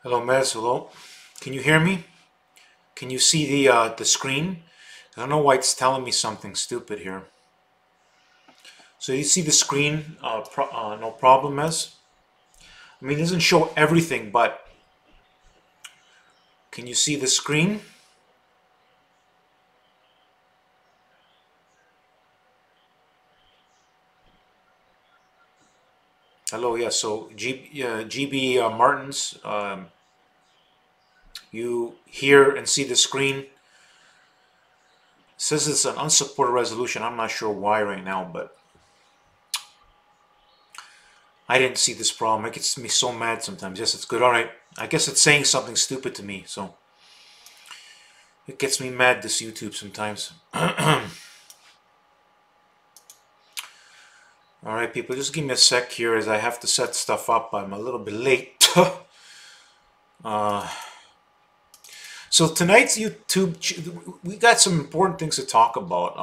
Hello, Mez. Hello. Can you hear me? Can you see the screen? I don't know why it's telling me something stupid here. So you see the screen? No problem, Mez. I mean, it doesn't show everything, but can you see the screen? Hello. Yeah. So GB Martins, you hear and see the screen? It says it's an unsupported resolution. I'm not sure why right now, but I didn't see this problem. It gets me so mad sometimes. Yes, it's good. All right. I guess it's saying something stupid to me, so it gets me mad, this YouTube, sometimes. All right, people, just give me a sec here as I have to set stuff up. I'm a little bit late. So tonight's YouTube, we got some important things to talk about.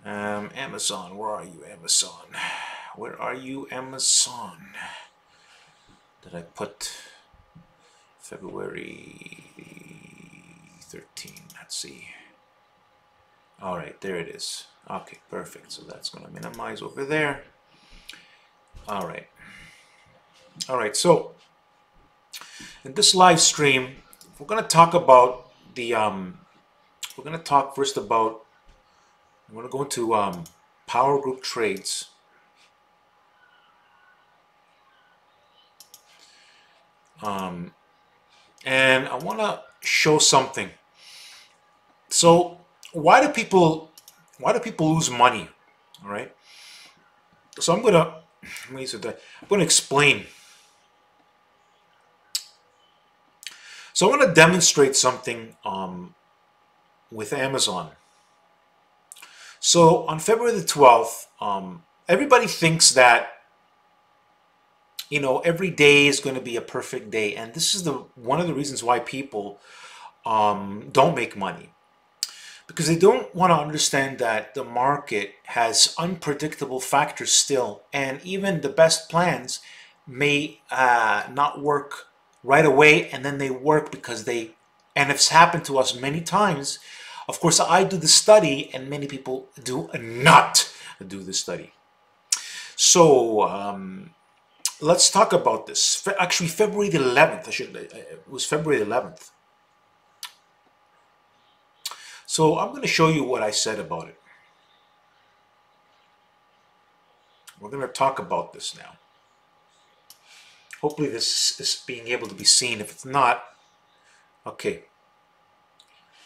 Amazon, where are you, Amazon? Where are you, Amazon? Did I put February 13? Let's see. All right, there it is. Okay, perfect. So that's going to minimize over there. All right. All right, so in this live stream, we're going to talk about we're going to talk first about, I'm going to go into Power Group Trades. And I want to show something. So why do people lose money? All right. So I'm going to explain. So I want to demonstrate something with Amazon. So on February the 12th, everybody thinks that, you know, every day is going to be a perfect day, and this is one of the reasons why people don't make money, because they don't want to understand that the market has unpredictable factors still, and even the best plans may not work right away, and then they work because and it's happened to us many times. Of course, I do the study, and many people do not do the study. So let's talk about this. Actually, February the 11th. It was February the 11th. So I'm going to show you what I said about it. We're going to talk about this now. Hopefully this is being able to be seen. If it's not, okay.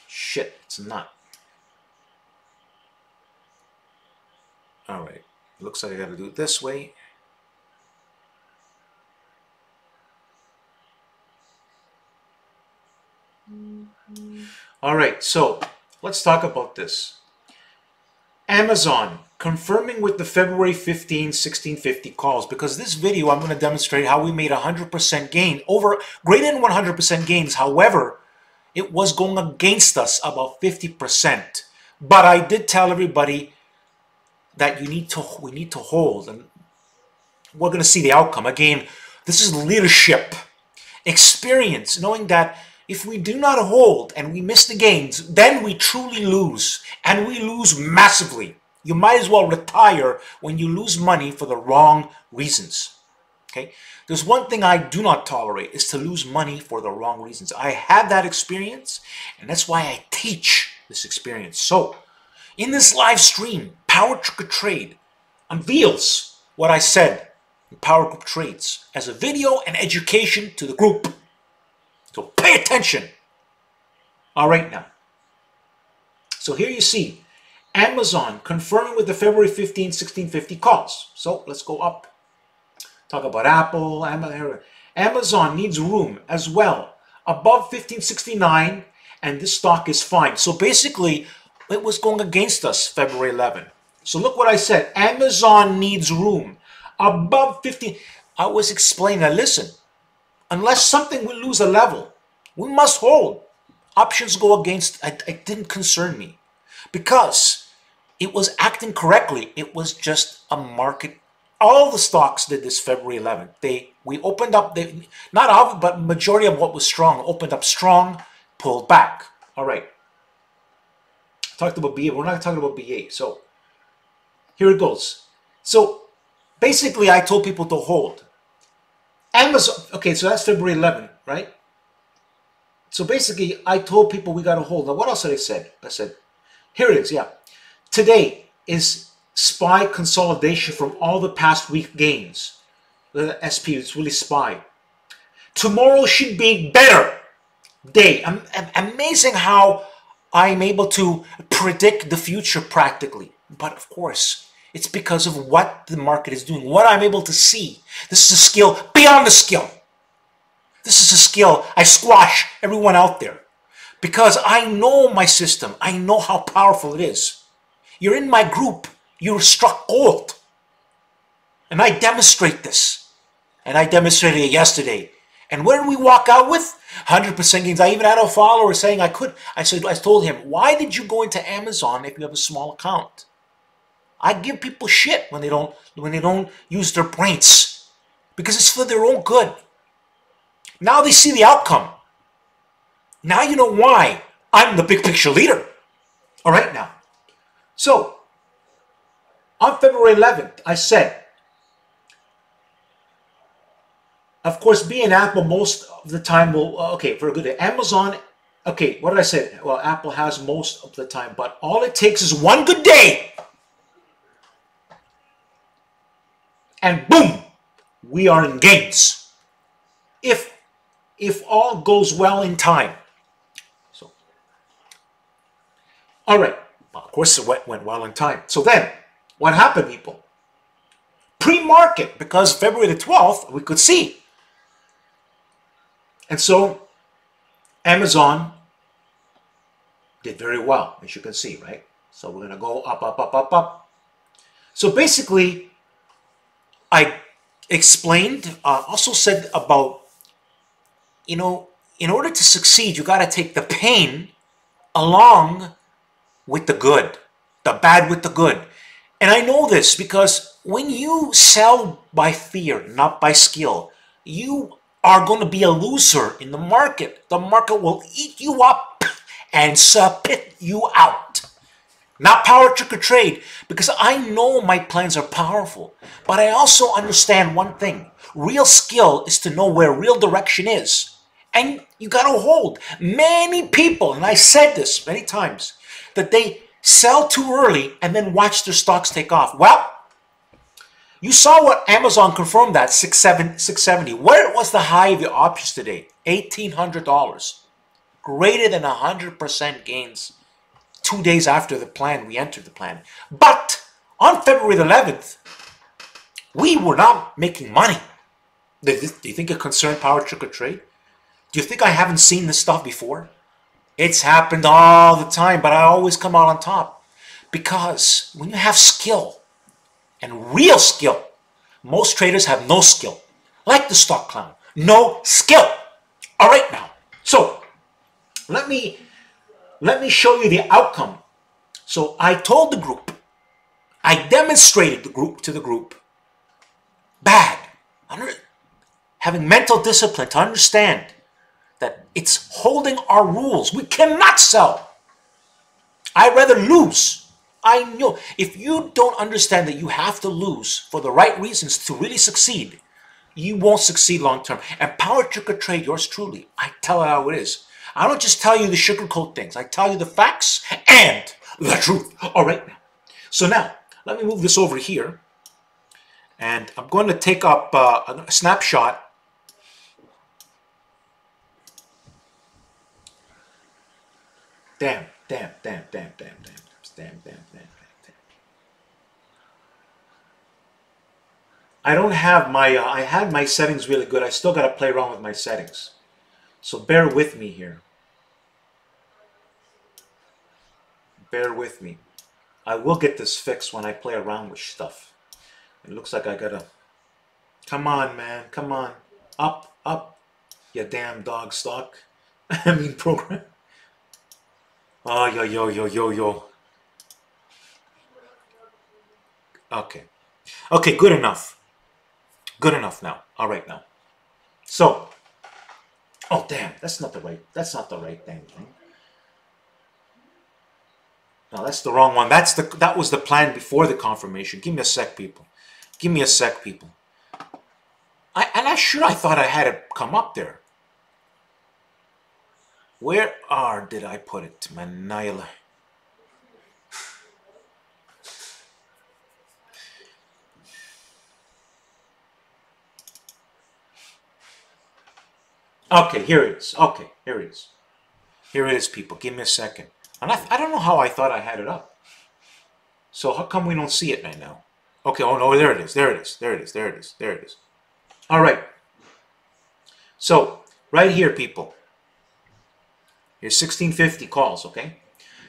Shit, it's not. All right. Looks like I got to do it this way. All right, so let's talk about this. Amazon confirming with the February 15, 1650 calls, because this video I'm going to demonstrate how we made 100% gain, over greater than 100% gains. However, it was going against us about 50%. But I did tell everybody that we need to hold, and we're going to see the outcome. Again, this is leadership, experience, knowing that if we do not hold and we miss the gains, then we truly lose, and we lose massively. You might as well retire when you lose money for the wrong reasons. Okay? There's one thing I do not tolerate, is to lose money for the wrong reasons. I had that experience, and that's why I teach this experience. So, in this live stream, PowerTarget Trade unveils what I said in Power Group Trades as a video and education to the group. So pay attention. All right now. So here you see Amazon confirming with the February 15, 1650 calls. So let's go up. Talk about Apple. Amazon needs room as well above 1569, and this stock is fine. So basically, it was going against us February 11. So look what I said. Amazon needs room above 15. I was explaining that, listen, unless something will lose a level, we must hold. Options go against, it didn't concern me, because it was acting correctly. It was just a market All the stocks did this February 11th. We opened up, not all, but majority of what was strong opened up strong, pulled back. All right. Talked about BA. We're not talking about BA. So here it goes. So basically, I told people to hold. Amazon. Okay, so that's February 11th, right? So basically, I told people we got to hold. Now, what else did I say? I said, here it is. Yeah, today is SPY consolidation from all the past week gains. The SP is really SPY. Tomorrow should be better day. Amazing how I'm able to predict the future practically. But of course, it's because of what the market is doing, what I'm able to see. This is a skill beyond the skill. This is a skill I squash everyone out there because I know my system. I know how powerful it is. You're in my group. You're struck gold. And I demonstrate this. And I demonstrated it yesterday. And what did we walk out with? 100% gains. I even had a follower saying I could. I told him, why did you go into Amazon if you have a small account? I give people shit when they don't use their brains because it's for their own good. Now they see the outcome. Now you know why I'm the big picture leader. All right now. So on February 11th, I said, of course, being Apple most of the time will, okay, for a good day. Amazon, okay, what did I say? Well, Apple has most of the time, but all it takes is one good day. And boom, we are in gains. If all goes well in time. So, all right. Well, of course, it went well in time. So then, what happened, people? Pre-market, because February the 12th, we could see. And so, Amazon did very well, as you can see, right? So we're going to go up, up, up, up, up. So basically, I explained, also said about, you know, in order to succeed, you got to take the pain along with the good, the bad with the good. And I know this because when you sell by fear, not by skill, you are going to be a loser in the market. The market will eat you up and spit you out. Not PowerTarget Trade, because I know my plans are powerful. But I also understand one thing. Real skill is to know where real direction is. And you got to hold. Many people, and I said this many times, that they sell too early and then watch their stocks take off. Well, you saw what Amazon confirmed that, 670. Where was the high of the options today? $1,800. Greater than 100% gains 2 days after the plan, we entered the plan. But on February the 11th, we were not making money. Do you think it concerned PowerTarget Trade? Do you think I haven't seen this stuff before? It's happened all the time, but I always come out on top. Because when you have skill, and real skill, most traders have no skill. Like the stock clown, no skill. All right now. So, let me show you the outcome. So I told the group, I demonstrated to the group, bad. Having mental discipline to understand that it's holding our rules. We cannot sell. I'd rather lose. I know. If you don't understand that you have to lose for the right reasons to really succeed, you won't succeed long term. And PowerTarget Trade, yours truly, I tell it how it is. I don't just tell you the sugarcoat things. I tell you the facts and the truth. All right now. So now, let me move this over here. And I'm going to take up a snapshot. Damn. I don't have my, I had my settings really good. I still got to play around with my settings. So bear with me here. Bear with me. I will get this fixed when I play around with stuff. It looks like I gotta... Come on, man. Come on. Up, up. You damn dog stock. I mean program. Oh, yo. Okay. Okay, good enough. Good enough now. All right now. So, oh damn, that's not the right thing. No, that's the wrong one. That was the plan before the confirmation. Give me a sec, people. Give me a sec, people. I thought I had it come up there. Where did I put it? Manila. Okay, here it is. Okay, here it is. Here it is, people. Give me a second. And I don't know how I thought I had it up. So how come we don't see it right now? Okay, oh no, there it is. There it is. There it is. There it is. There it is. All right. So right here, people. Here's 1650 calls, okay?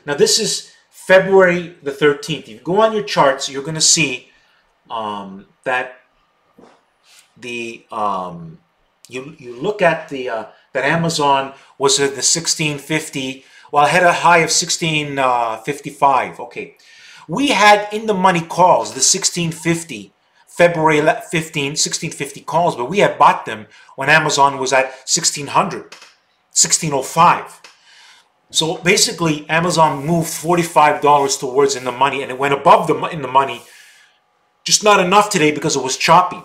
Now this is February the 13th. If you go on your charts, you're going to see that the you look at the that Amazon was at the 1650. Well, it had a high of 1655. Okay, we had in the money calls the 1650 February 15 1650 calls, but we had bought them when Amazon was at 1600, 1605. So basically, Amazon moved $45 towards in the money, and it went above in the money. Just not enough today because it was choppy.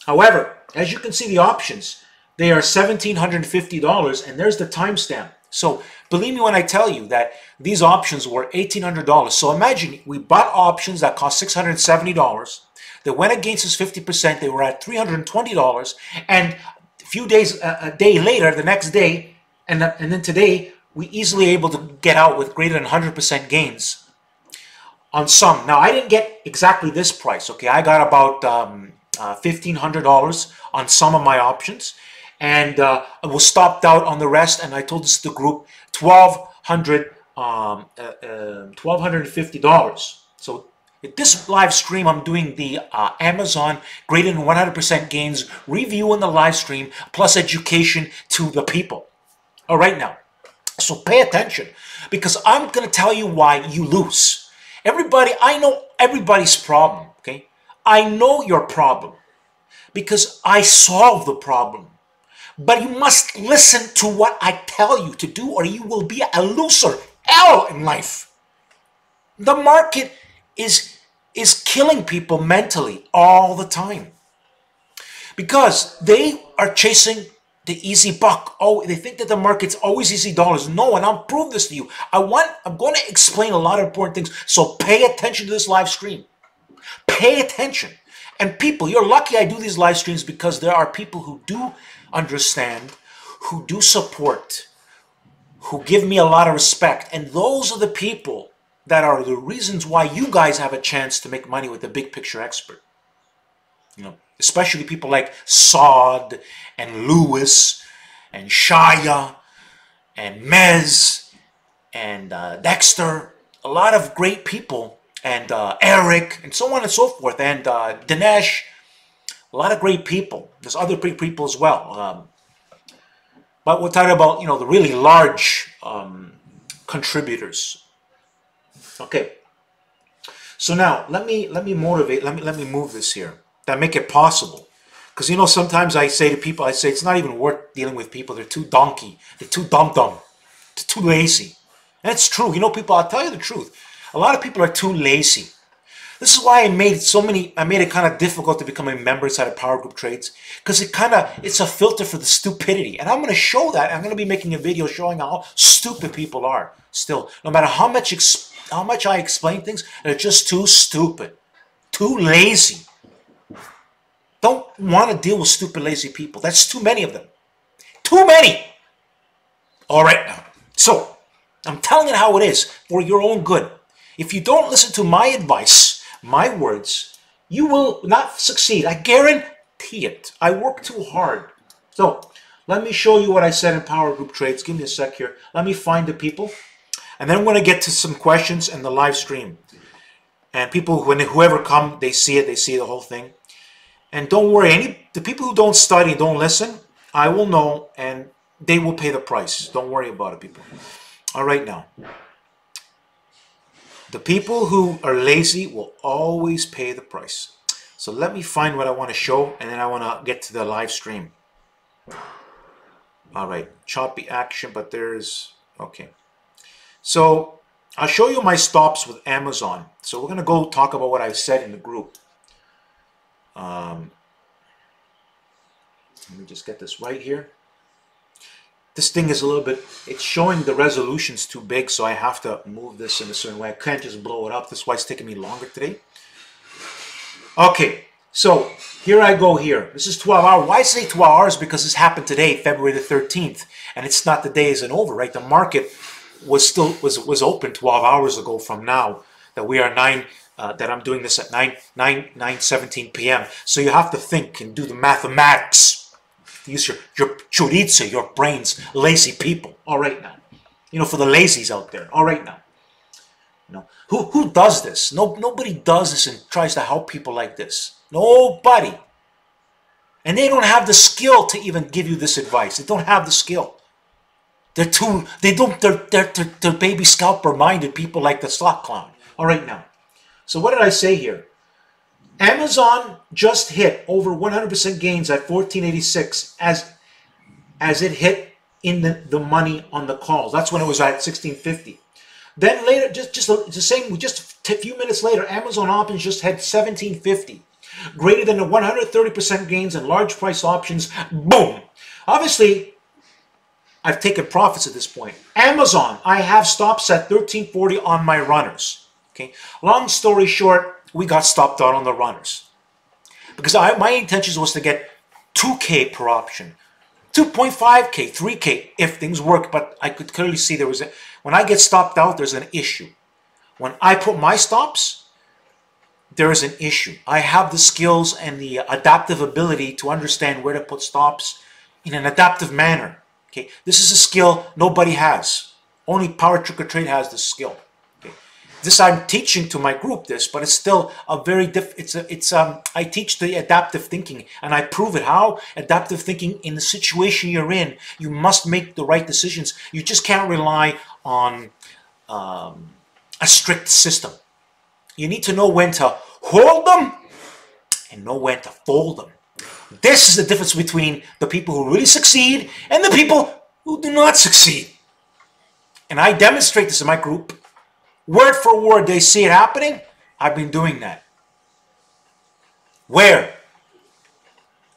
However, as you can see, the options, they are $1,750, and there's the timestamp. So believe me when I tell you that these options were $1,800. So imagine we bought options that cost $670. They went against us 50%. They were at $320, and a few days, a day later, the next day, and then today, we easily able to get out with greater than 100% gains on some. Now, I didn't get exactly this price, okay? I got about $1,500 on some of my options, and I was stopped out on the rest, and I told this to the group, $1,250. So at this live stream, I'm doing the Amazon greater than 100% gains review in the live stream, plus education to the people. All right, now. So pay attention, because I'm going to tell you why you lose. Everybody, I know everybody's problem, okay? I know your problem because I solve the problem. But you must listen to what I tell you to do, or you will be a loser in life. The market is killing people mentally all the time because they are chasing the easy buck. Oh, they think that the market's always easy dollars. No, and I'll prove this to you. I'm going to explain a lot of important things. So pay attention to this live stream. Pay attention. And people, you're lucky I do these live streams because there are people who do understand, who do support, who give me a lot of respect. And those are the people that are the reasons why you guys have a chance to make money with the big picture expert. You know, especially people like Saad and Lewis and Shaya and Mez and Dexter, a lot of great people, and Eric, and so on and so forth, and Dinesh, a lot of great people. There's other great people as well. But we're talking about, you know, the really large contributors. Okay. So now let me motivate. Let me move this here. That make it possible. Because, you know, sometimes I say to people, I say it's not even worth dealing with people. They're too donkey. They're too dumb. They're too lazy. And it's true. You know, people, I'll tell you the truth. A lot of people are too lazy. This is why I made it kind of difficult to become a member inside of Power Group Trades. Because it's a filter for the stupidity. And I'm going to show that. I'm going to be making a video showing how stupid people are still. No matter how much I explain things, they're just too stupid. Too lazy. Don't want to deal with stupid, lazy people. That's too many of them. Too many! All right now. So, I'm telling you how it is for your own good. If you don't listen to my advice, my words, you will not succeed. I guarantee it. I work too hard. So, let me show you what I said in Power Group Trades. Give me a sec here. Let me find the people. And then I'm going to get to some questions in the live stream. And people, whoever come, they see it. They see the whole thing. And don't worry, the people who don't study, don't listen, I will know, and they will pay the price. Don't worry about it, people. All right, now. The people who are lazy will always pay the price. So let me find what I want to show, and then I want to get to the live stream. All right, choppy action, but there's, okay. So I'll show you my stops with Amazon. So we're going to go talk about what I said in the group. Let me just get this right here. This thing is a little bit, it's showing the resolution's too big, so I have to move this in a certain way. I can't just blow it up. That's why it's taking me longer today. Okay, so here I go here. This is 12 hours. Why I say 12 hours? Because this happened today, February the 13th, and it's not, the day isn't over, right? The market was still was open 12 hours ago from now. That we are that I'm doing this at 9:17 p.m. So you have to think and do the mathematics. Use your chorizo, your brains, lazy people. All right now, you know, for the lazies out there. All right now, you know, who does this? Nobody does this and tries to help people like this. Nobody. And they don't have the skill to even give you this advice. They don't have the skill. They're baby scalper minded people like the stock clown. All right now. So what did I say here? Amazon just hit over 100% gains at 1486 as it hit in the money on the calls. That's when it was at 1650. Then later, just a few minutes later, Amazon options just had 1750. Greater than the 130% gains in large price options. Boom. Obviously, I've taken profits at this point. Amazon, I have stops at 1340 on my runners. Okay. Long story short, we got stopped out on the runners because my intention was to get 2K per option, 2.5K, 3K if things work. But I could clearly see when I get stopped out, there's an issue. When I put my stops, there is an issue. I have the skills and the adaptive ability to understand where to put stops in an adaptive manner. Okay, this is a skill nobody has. Only PowerTarget Trade has this skill. Okay, this I'm teaching to my group this, but it's still a very I teach the adaptive thinking, and I prove it. How adaptive thinking in the situation you're in, you must make the right decisions. You just can't rely on a strict system. You need to know when to hold them and know when to fold them. This is the difference between the people who really succeed and the people who do not succeed. And I demonstrate this in my group. Word for word, they see it happening. I've been doing that. Where?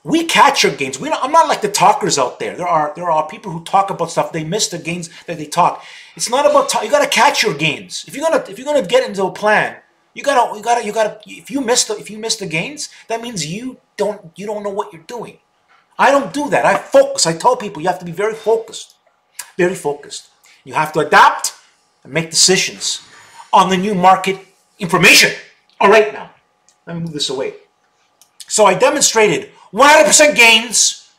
We catch your gains. I'm not like the talkers out there. There are people who talk about stuff. They miss the gains that they talk. It's not about you got to catch your gains. If you're gonna get into a plan, you gotta. If you miss the gains, that means you don't know what you're doing. I don't do that. I focus. I tell people you have to be very focused. Very focused. You have to adapt and make decisions on the new market information. All right, now let me move this away. So I demonstrated 100% gains,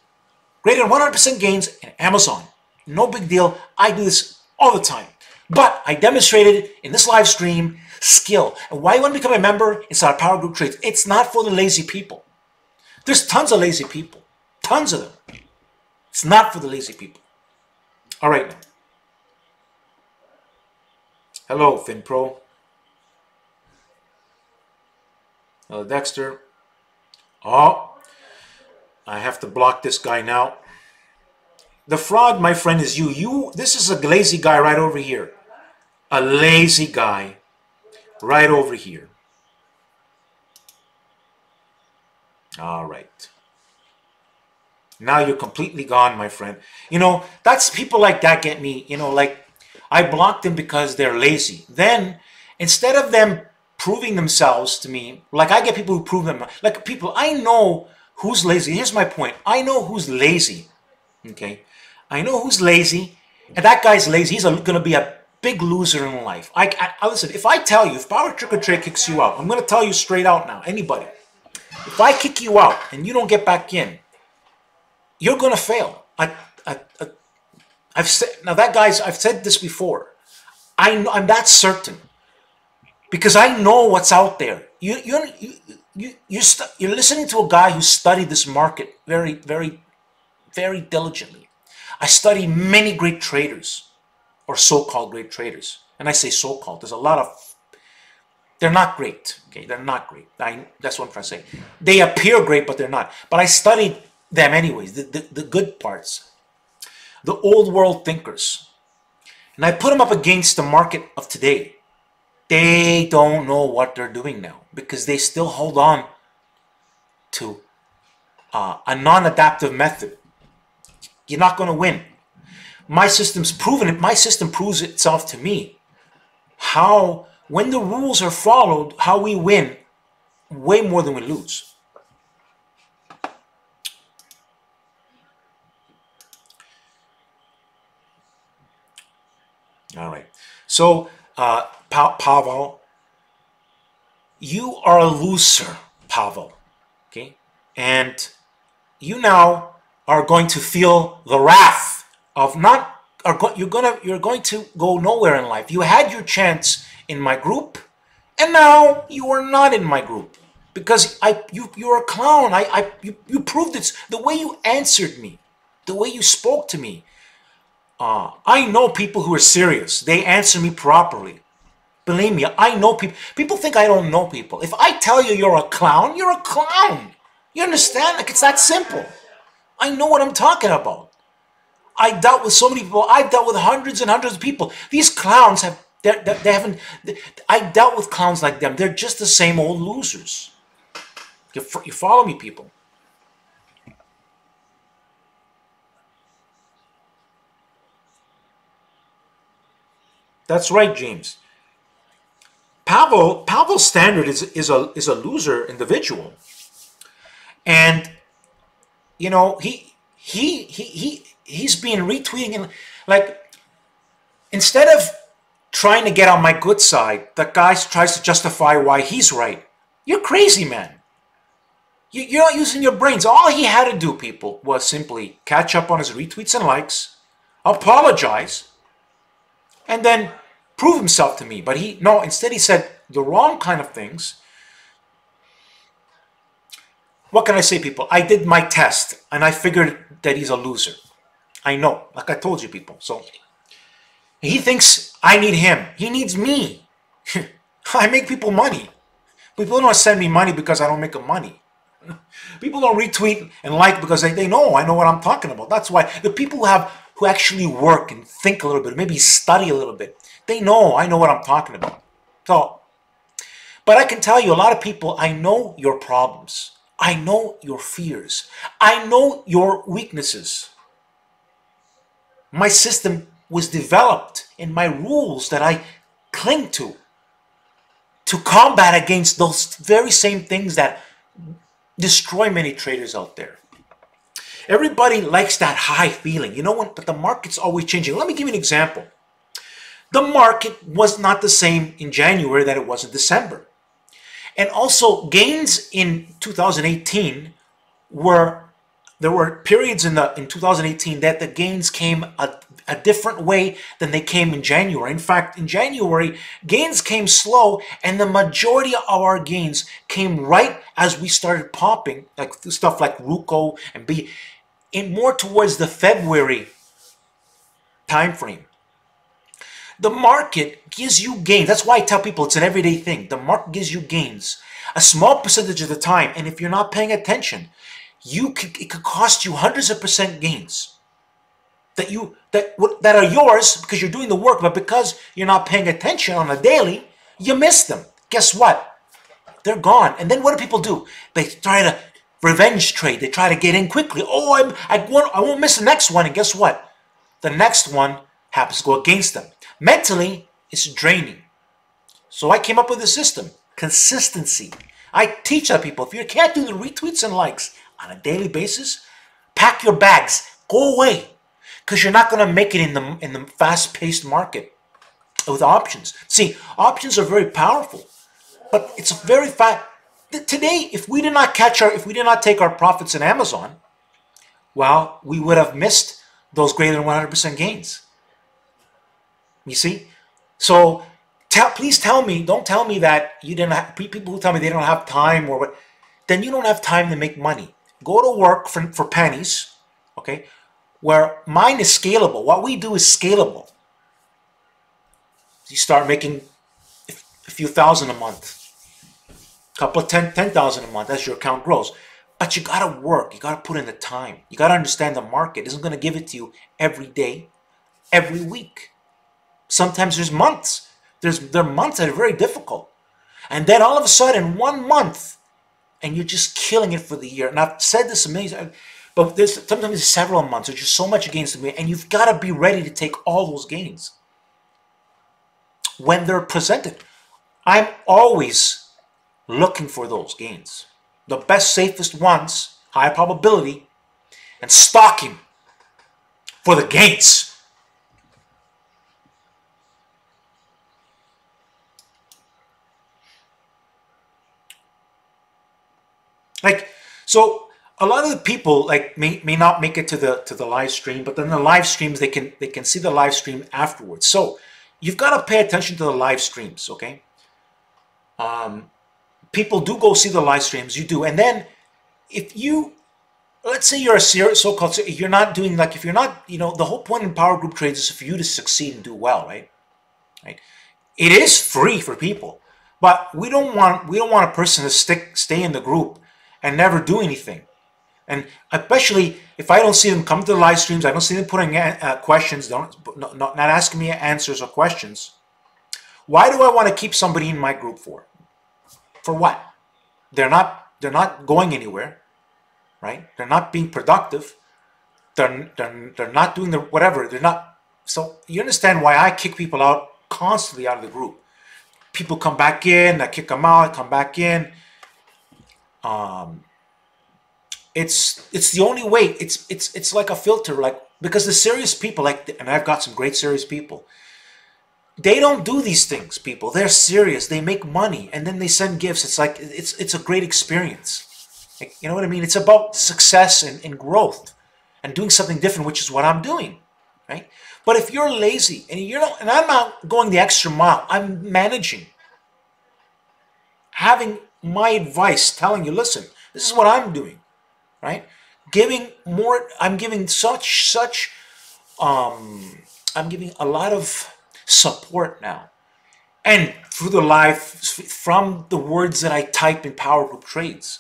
greater than 100% gains in Amazon. No big deal. I do this all the time. But I demonstrated in this live stream skill. And why you want to become a member inside of Power Group Trades? It's not for the lazy people. There's tons of lazy people. Tons of them. It's not for the lazy people. All right now. Hello, FinPro. Hello, Dexter. Oh, I have to block this guy now. The fraud, my friend, is you. This is a lazy guy right over here. A lazy guy right over here. All right. Now you're completely gone, my friend. You know, that's people like that get me, you know, like I block them because they're lazy. Then instead of them proving themselves to me, like I get people who prove them, like people, I know who's lazy. Here's my point. I know who's lazy. Okay. I know who's lazy, and that guy's lazy. He's going to be a big loser in life. I listen, if I tell you, if PowerTarget Trade kicks you out, I'm going to tell you straight out now, anybody. If I kick you out and you don't get back in, you're going to fail. I've said, now that guy's, I've said this before. I'm that certain because I know what's out there. You're listening to a guy who studied this market very, very, very diligently. I study many great traders, or so-called great traders. And I say so-called. There's a lot of They're not great. Okay, they're not great. That's what I'm trying to say. They appear great, but they're not. But I studied them anyways, the good parts, the old world thinkers. And I put them up against the market of today. They don't know what they're doing now because they still hold on to a non-adaptive method. You're not going to win. My system's proven it. My system proves itself to me. How, when the rules are followed, how we win way more than we lose. All right. So, Pavel, you are a loser, Pavel. Okay? And you now are going to feel the wrath of not, you're going to go nowhere in life. You had your chance in my group, and now you are not in my group because you're a clown. You proved it. The way you answered me, the way you spoke to me. I know people who are serious. They answer me properly. Believe me, I know people. People think I don't know people. If I tell you you're a clown, you're a clown. You understand? Like, it's that simple. I know what I'm talking about. I dealt with so many people. I've dealt with hundreds and hundreds of people. These clowns they haven't. I dealt with clowns like them. They're just the same old losers. You follow me, people? That's right, James. Pavel Standard is a loser individual, and you know he's being retweeting and like instead of trying to get on my good side, the guy tries to justify why he's right. You're crazy, man. You're not using your brains. All he had to do, people, was simply catch up on his retweets and likes, apologize, and then prove himself to me. But instead he said the wrong kind of things. What can I say, people? I did my test, and I figured that he's a loser. I know, like I told you, people. So he thinks I need him. He needs me. I make people money. People don't send me money because I don't make them money. People don't retweet and like because they know I know what I'm talking about. That's why the people who actually work and think a little bit, maybe study a little bit, they know I know what I'm talking about. So, but I can tell you, a lot of people, I know your problems. I know your fears. I know your weaknesses. My system was developed in my rules that I cling to combat against those very same things that destroy many traders out there. Everybody likes that high feeling, you know what? But the market's always changing. Let me give you an example. The market was not the same in January that it was in December. And also gains in 2018 there were periods in 2018 that the gains came a different way than they came in January. In fact, in January, gains came slow, and the majority of our gains came right as we started popping, like stuff like Ruco and B, in more towards the February time frame. The market gives you gains. That's why I tell people it's an everyday thing. The market gives you gains a small percentage of the time, and if you're not paying attention, it could cost you hundreds of % gains that are yours because you're doing the work, but because you're not paying attention on a daily, you miss them. Guess what? They're gone. And then what do people do? They try to revenge trade. They try to get in quickly. Oh, I won't miss the next one. And guess what? The next one happens to go against them. Mentally, it's draining. So I came up with a system. Consistency. I teach that people, if you can't do the retweets and likes on a daily basis, pack your bags. Go away. Because you're not going to make it in the fast-paced market with options. See, options are very powerful, but it's very fast. Today, if we did not take our profits in Amazon, well, we would have missed those greater than 100% gains. You see? So please tell me, don't tell me that you didn't have, people who tell me they don't have time or what, then you don't have time to make money. Go to work for pennies, okay? Where mine is scalable. What we do is scalable. You start making a few thousand a month, a couple of 10,000 a month as your account grows. But you got to work. You got to put in the time. You got to understand the market isn't going to give it to you every day, every week. Sometimes there's months. There are months that are very difficult. And then all of a sudden, 1 month, and you're just killing it for the year. And I've said this a million times, but sometimes it's several months. There's just so much gains to make, and you've got to be ready to take all those gains when they're presented. I'm always looking for those gains. The best, safest ones, high probability, and stalking for the gains. So a lot of the people may not make it to the live stream, but then the live streams they can see the live stream afterwards. So you've got to pay attention to the live streams, okay? People do go see the live streams, you do, and then if you, let's say you're a so-called, you're not doing, like, if you're not, you know, the whole point in Power Group Trades is for you to succeed and do well, right? It is free for people, but we don't want a person to stay in the group and never do anything. And especially if I don't see them come to the live streams, I don't see them putting questions, not asking me answers or questions. Why do I want to keep somebody in my group for? For what? They're not going anywhere, right? They're not being productive. They're not doing the whatever. They're not. So you understand why I kick people out constantly out of the group. People come back in, I kick them out, come back in. It's the only way. It's like a filter, like, because the serious people, and I've got some great serious people, they don't do these things, people. They're serious. They make money, and then they send gifts. It's like, it's a great experience. Like, you know what I mean? It's about success and growth and doing something different, which is what I'm doing, right? But if you're lazy and I'm not going the extra mile, I'm managing, having my advice, telling you, listen, this is what I'm doing, right? Giving more. I'm giving I'm giving a lot of support now, and through the live, from the words that I type in Power Group Trades.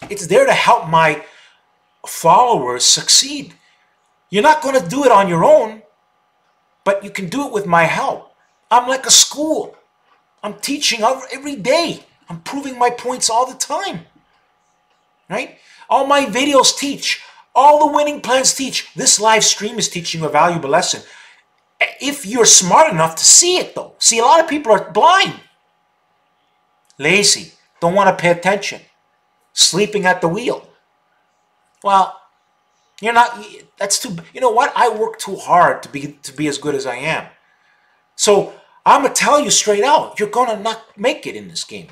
It's there to help my followers succeed. You're not going to do it on your own, but you can do it with my help. I'm like a school. I'm teaching every day. I'm proving my points all the time, right? All my videos teach. All the winning plans teach. This live stream is teaching you a valuable lesson. If you're smart enough to see it, though. See, a lot of people are blind, lazy, don't want to pay attention, sleeping at the wheel. Well, you're not. That's too. You know what? I work too hard to be as good as I am. So I'm gonna tell you straight out, you're gonna not make it in this game.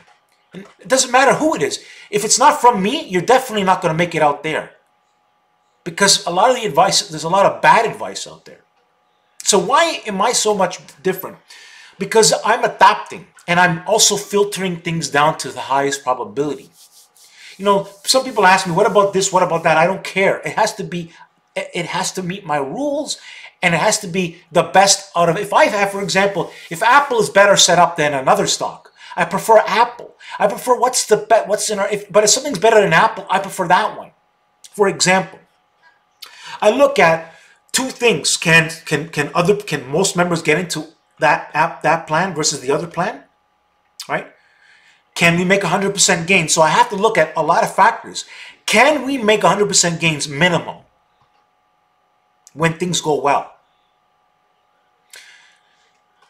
And it doesn't matter who it is. If it's not from me, you're definitely not gonna make it out there. Because a lot of the advice, there's a lot of bad advice out there. So why am I so much different? Because I'm adapting, and I'm also filtering things down to the highest probability. You know, some people ask me, what about this? What about that? I don't care. It has to meet my rules, and it has to be the best out of it. If I have, for example, if Apple is better set up than another stock, I prefer Apple. I prefer but if something's better than Apple, I prefer that one. For example, I look at two things. Can most members get into that plan versus the other plan? Right? Can we make 100% gains? So I have to look at a lot of factors. Can we make 100% gains minimum when things go well?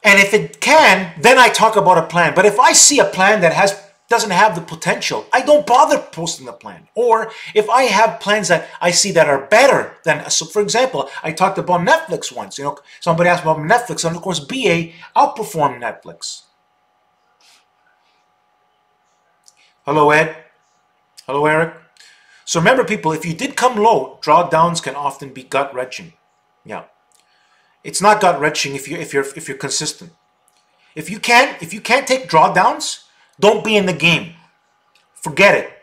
And if it can, then I talk about a plan. But if I see a plan that doesn't have the potential, I don't bother posting the plan. Or if I have plans that I see that are better than, so for example, I talked about Netflix once. You know, somebody asked about Netflix, and of course, BA outperformed Netflix. Hello, Ed. Hello, Eric. So remember, people, if you did come low, drawdowns can often be gut-wrenching. Yeah, it's not gut-wrenching if you're consistent. If you can't take drawdowns, don't be in the game. Forget it.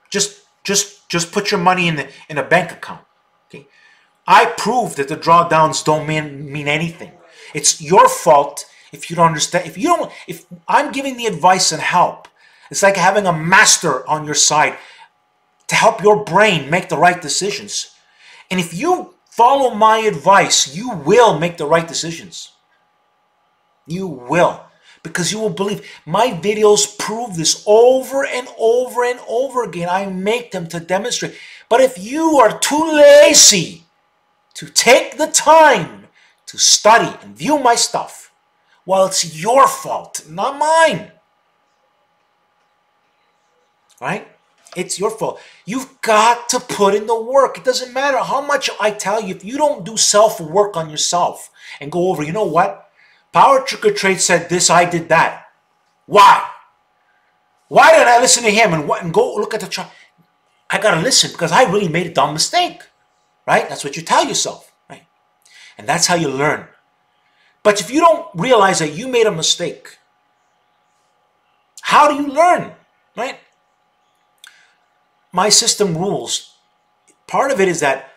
Just put your money in a bank account. Okay. I proved that the drawdowns don't mean anything. It's your fault If you don't understand, if I'm giving the advice and help, it's like having a master on your side to help your brain make the right decisions. And if you follow my advice, you will make the right decisions. You will. Because you will believe. My videos prove this over and over and over again. I make them to demonstrate. But if you are too lazy to take the time to study and view my stuff, well, it's your fault, not mine. Right? It's your fault. You've got to put in the work. It doesn't matter how much I tell you. If you don't do self-work on yourself and go over, you know what? PowerTarget Trades said this, I did that. Why? Why did I listen to him and go look at the chart? I got to listen because I really made a dumb mistake. Right? That's what you tell yourself. Right? And that's how you learn. But if you don't realize that you made a mistake, how do you learn? Right? My system rules. Part of it is that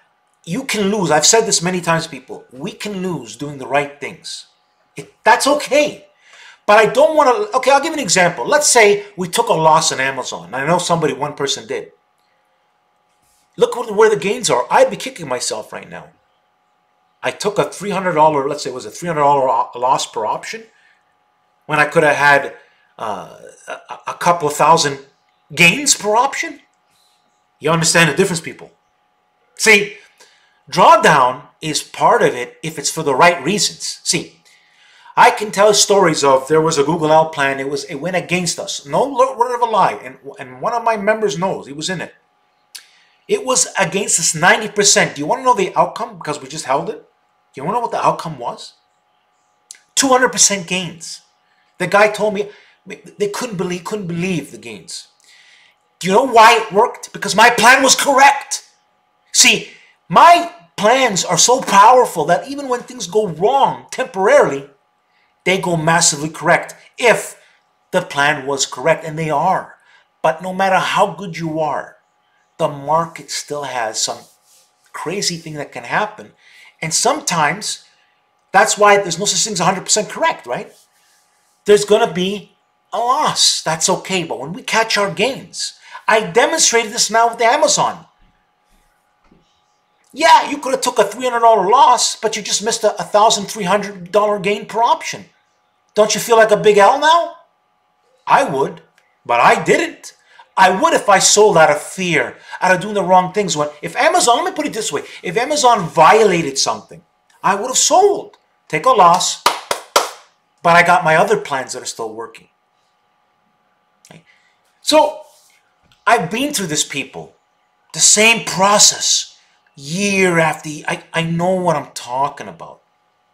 you can lose. I've said this many times to people. We can lose doing the right things. That's okay. But I don't want to... Okay, I'll give you an example. Let's say we took a loss on Amazon. I know one person did. Look where the gains are. I'd be kicking myself right now. I took a $300, let's say it was a $300 loss per option, when I could have had a couple of thousand gains per option. You understand the difference, people? See, drawdown is part of it if it's for the right reasons. See, I can tell stories of there was a Google Out plan. It went against us. No word of a lie. And one of my members knows. He was in it. It was against us 90%. Do you want to know the outcome? Because we just held it. Do you want to know what the outcome was? 200% gains. The guy told me they couldn't believe the gains. Do you know why it worked? Because my plan was correct. See, my plans are so powerful that even when things go wrong temporarily, they go massively correct if the plan was correct, and they are. But no matter how good you are, the market still has some crazy thing that can happen. And sometimes, that's why there's no such thing as 100% correct, right? There's going to be a loss. That's okay. But when we catch our gains, I demonstrated this now with the Amazon. Yeah, you could have took a $300 loss, but you just missed a $1,300 gain per option. Don't you feel like a big L now? I would, but I didn't. I would if I sold out of fear, out of doing the wrong things. If Amazon, let me put it this way, if Amazon violated something, I would have sold. Take a loss, but I got my other plans that are still working. Okay. So, I've been through this, people. The same process, year after year. I know what I'm talking about.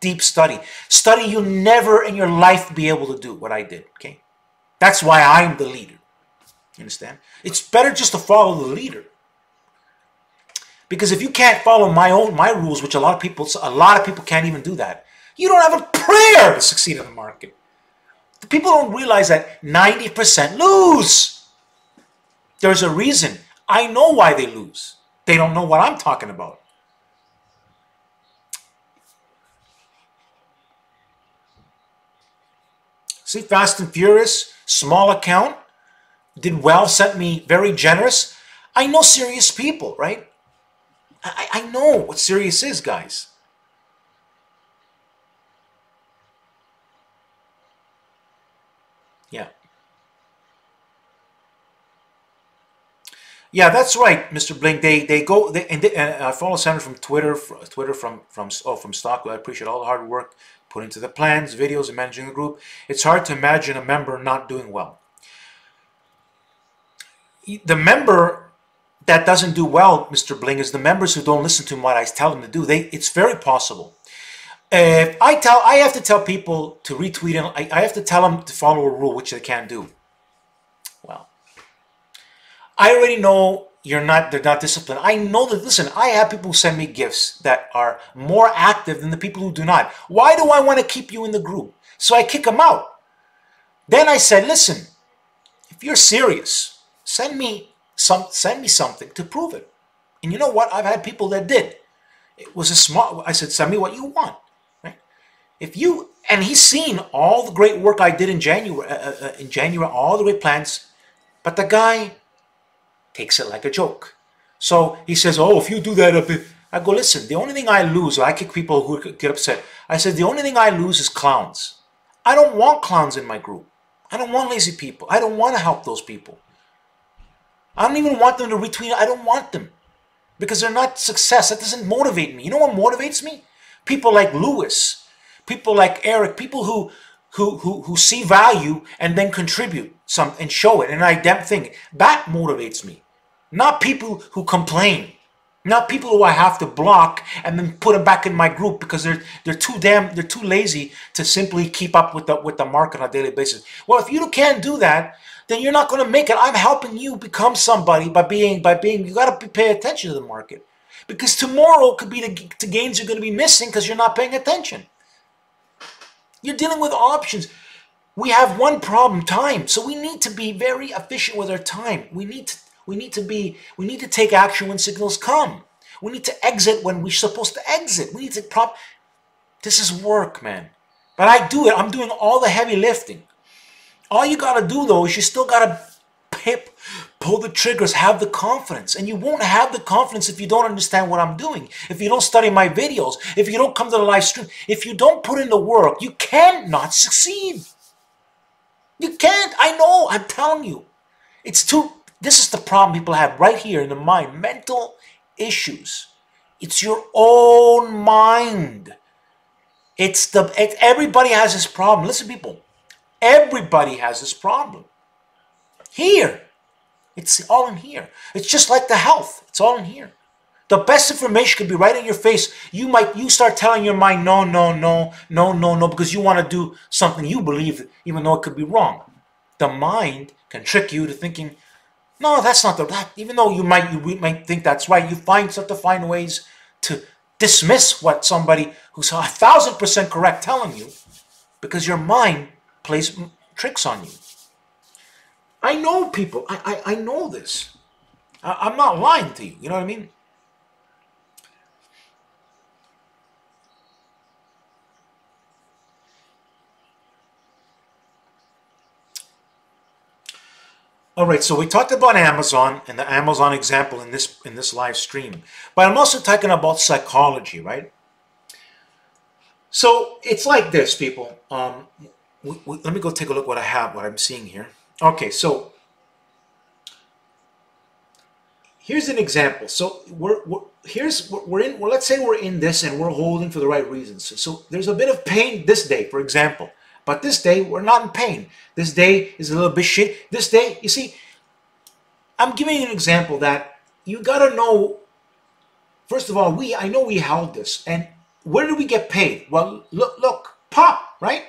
Deep study. Study you'll never in your life be able to do what I did, okay? That's why I'm the leader. You understand? It's better just to follow the leader. Because if you can't follow my rules, which a lot of people can't even do that, you don't have a prayer to succeed in the market. The people don't realize that 90% lose. There's a reason. I know why they lose. They don't know what I'm talking about. See, Fast and Furious, small account, did well, sent me very generous. I know serious people, right? I know what serious is, guys. Yeah. Yeah, that's right, Mr. Blink. I follow Sandra from Twitter from Stock. I appreciate all the hard work put into the plans, videos, and managing the group. It's hard to imagine a member not doing well. The member that doesn't do well, Mr. Bling, is the members who don't listen to what I tell them to do. It's very possible. I have to tell people to retweet, and I have to tell them to follow a rule, which they can't do. Well, I already know they're not disciplined. I know that, listen, I have people who send me gifts that are more active than the people who do not. Why do I want to keep you in the group? So I kick them out. Then I said, listen, if you're serious, send me something to prove it. And you know what? I've had people that did. It was a smart, I said, send me what you want. Right? If you, and he's seen all the great work I did in January, all the great plans, but the guy takes it like a joke. So he says, oh, if you do that up, I go, listen, the only thing I lose, I kick people who get upset. I said, the only thing I lose is clowns. I don't want clowns in my group. I don't want lazy people. I don't want to help those people. I don't even want them to retweet. I don't want them because they're not success. That doesn't motivate me. You know what motivates me? People like Lewis, people like Eric, people who see value and then contribute some and show it. And I damn thing that motivates me. Not people who complain. Not people who I have to block and then put them back in my group because they're too lazy to simply keep up with the market on a daily basis. Well, if you can't do that, then you're not going to make it. I'm helping you become somebody by being you got to pay attention to the market. Because tomorrow could be the gains you're going to be missing because you're not paying attention. You're dealing with options. We have one problem, time. So we need to be very efficient with our time. We need to take action when signals come. We need to exit when we're supposed to exit. We need to this is work, man. But I do it. I'm doing all the heavy lifting. All you got to do, though, is you still got to pull the triggers, have the confidence. And you won't have the confidence if you don't understand what I'm doing, if you don't study my videos, if you don't come to the live stream, if you don't put in the work, you cannot succeed. You can't. I know. I'm telling you. This is the problem people have right here in the mind. Mental issues. It's your own mind. Everybody has this problem. Listen, people. Everybody has this problem. Here. It's all in here. It's just like the health. It's all in here. The best information could be right in your face. You start telling your mind, no, no, no, no, no, no, because you want to do something you believe, even though it could be wrong. The mind can trick you to thinking, no, that's not that. Even though you might think that's right, you start to find ways to dismiss what somebody who's 1,000% correct telling you, because your mind plays tricks on you. I know people. I know this. I'm not lying to you. You know what I mean? All right, so we talked about Amazon and the Amazon example in this live stream, but I'm also talking about psychology, right? So it's like this, people. Let me go take a look what I'm seeing here. Okay, so here's an example. So let's say we're in this and we're holding for the right reasons. So there's a bit of pain this day, for example. But this day, we're not in pain. This day is a little bit shit. This day, you see, I'm giving you an example that you got to know, first of all, I know we held this. And where did we get paid? Well, look, pop, right?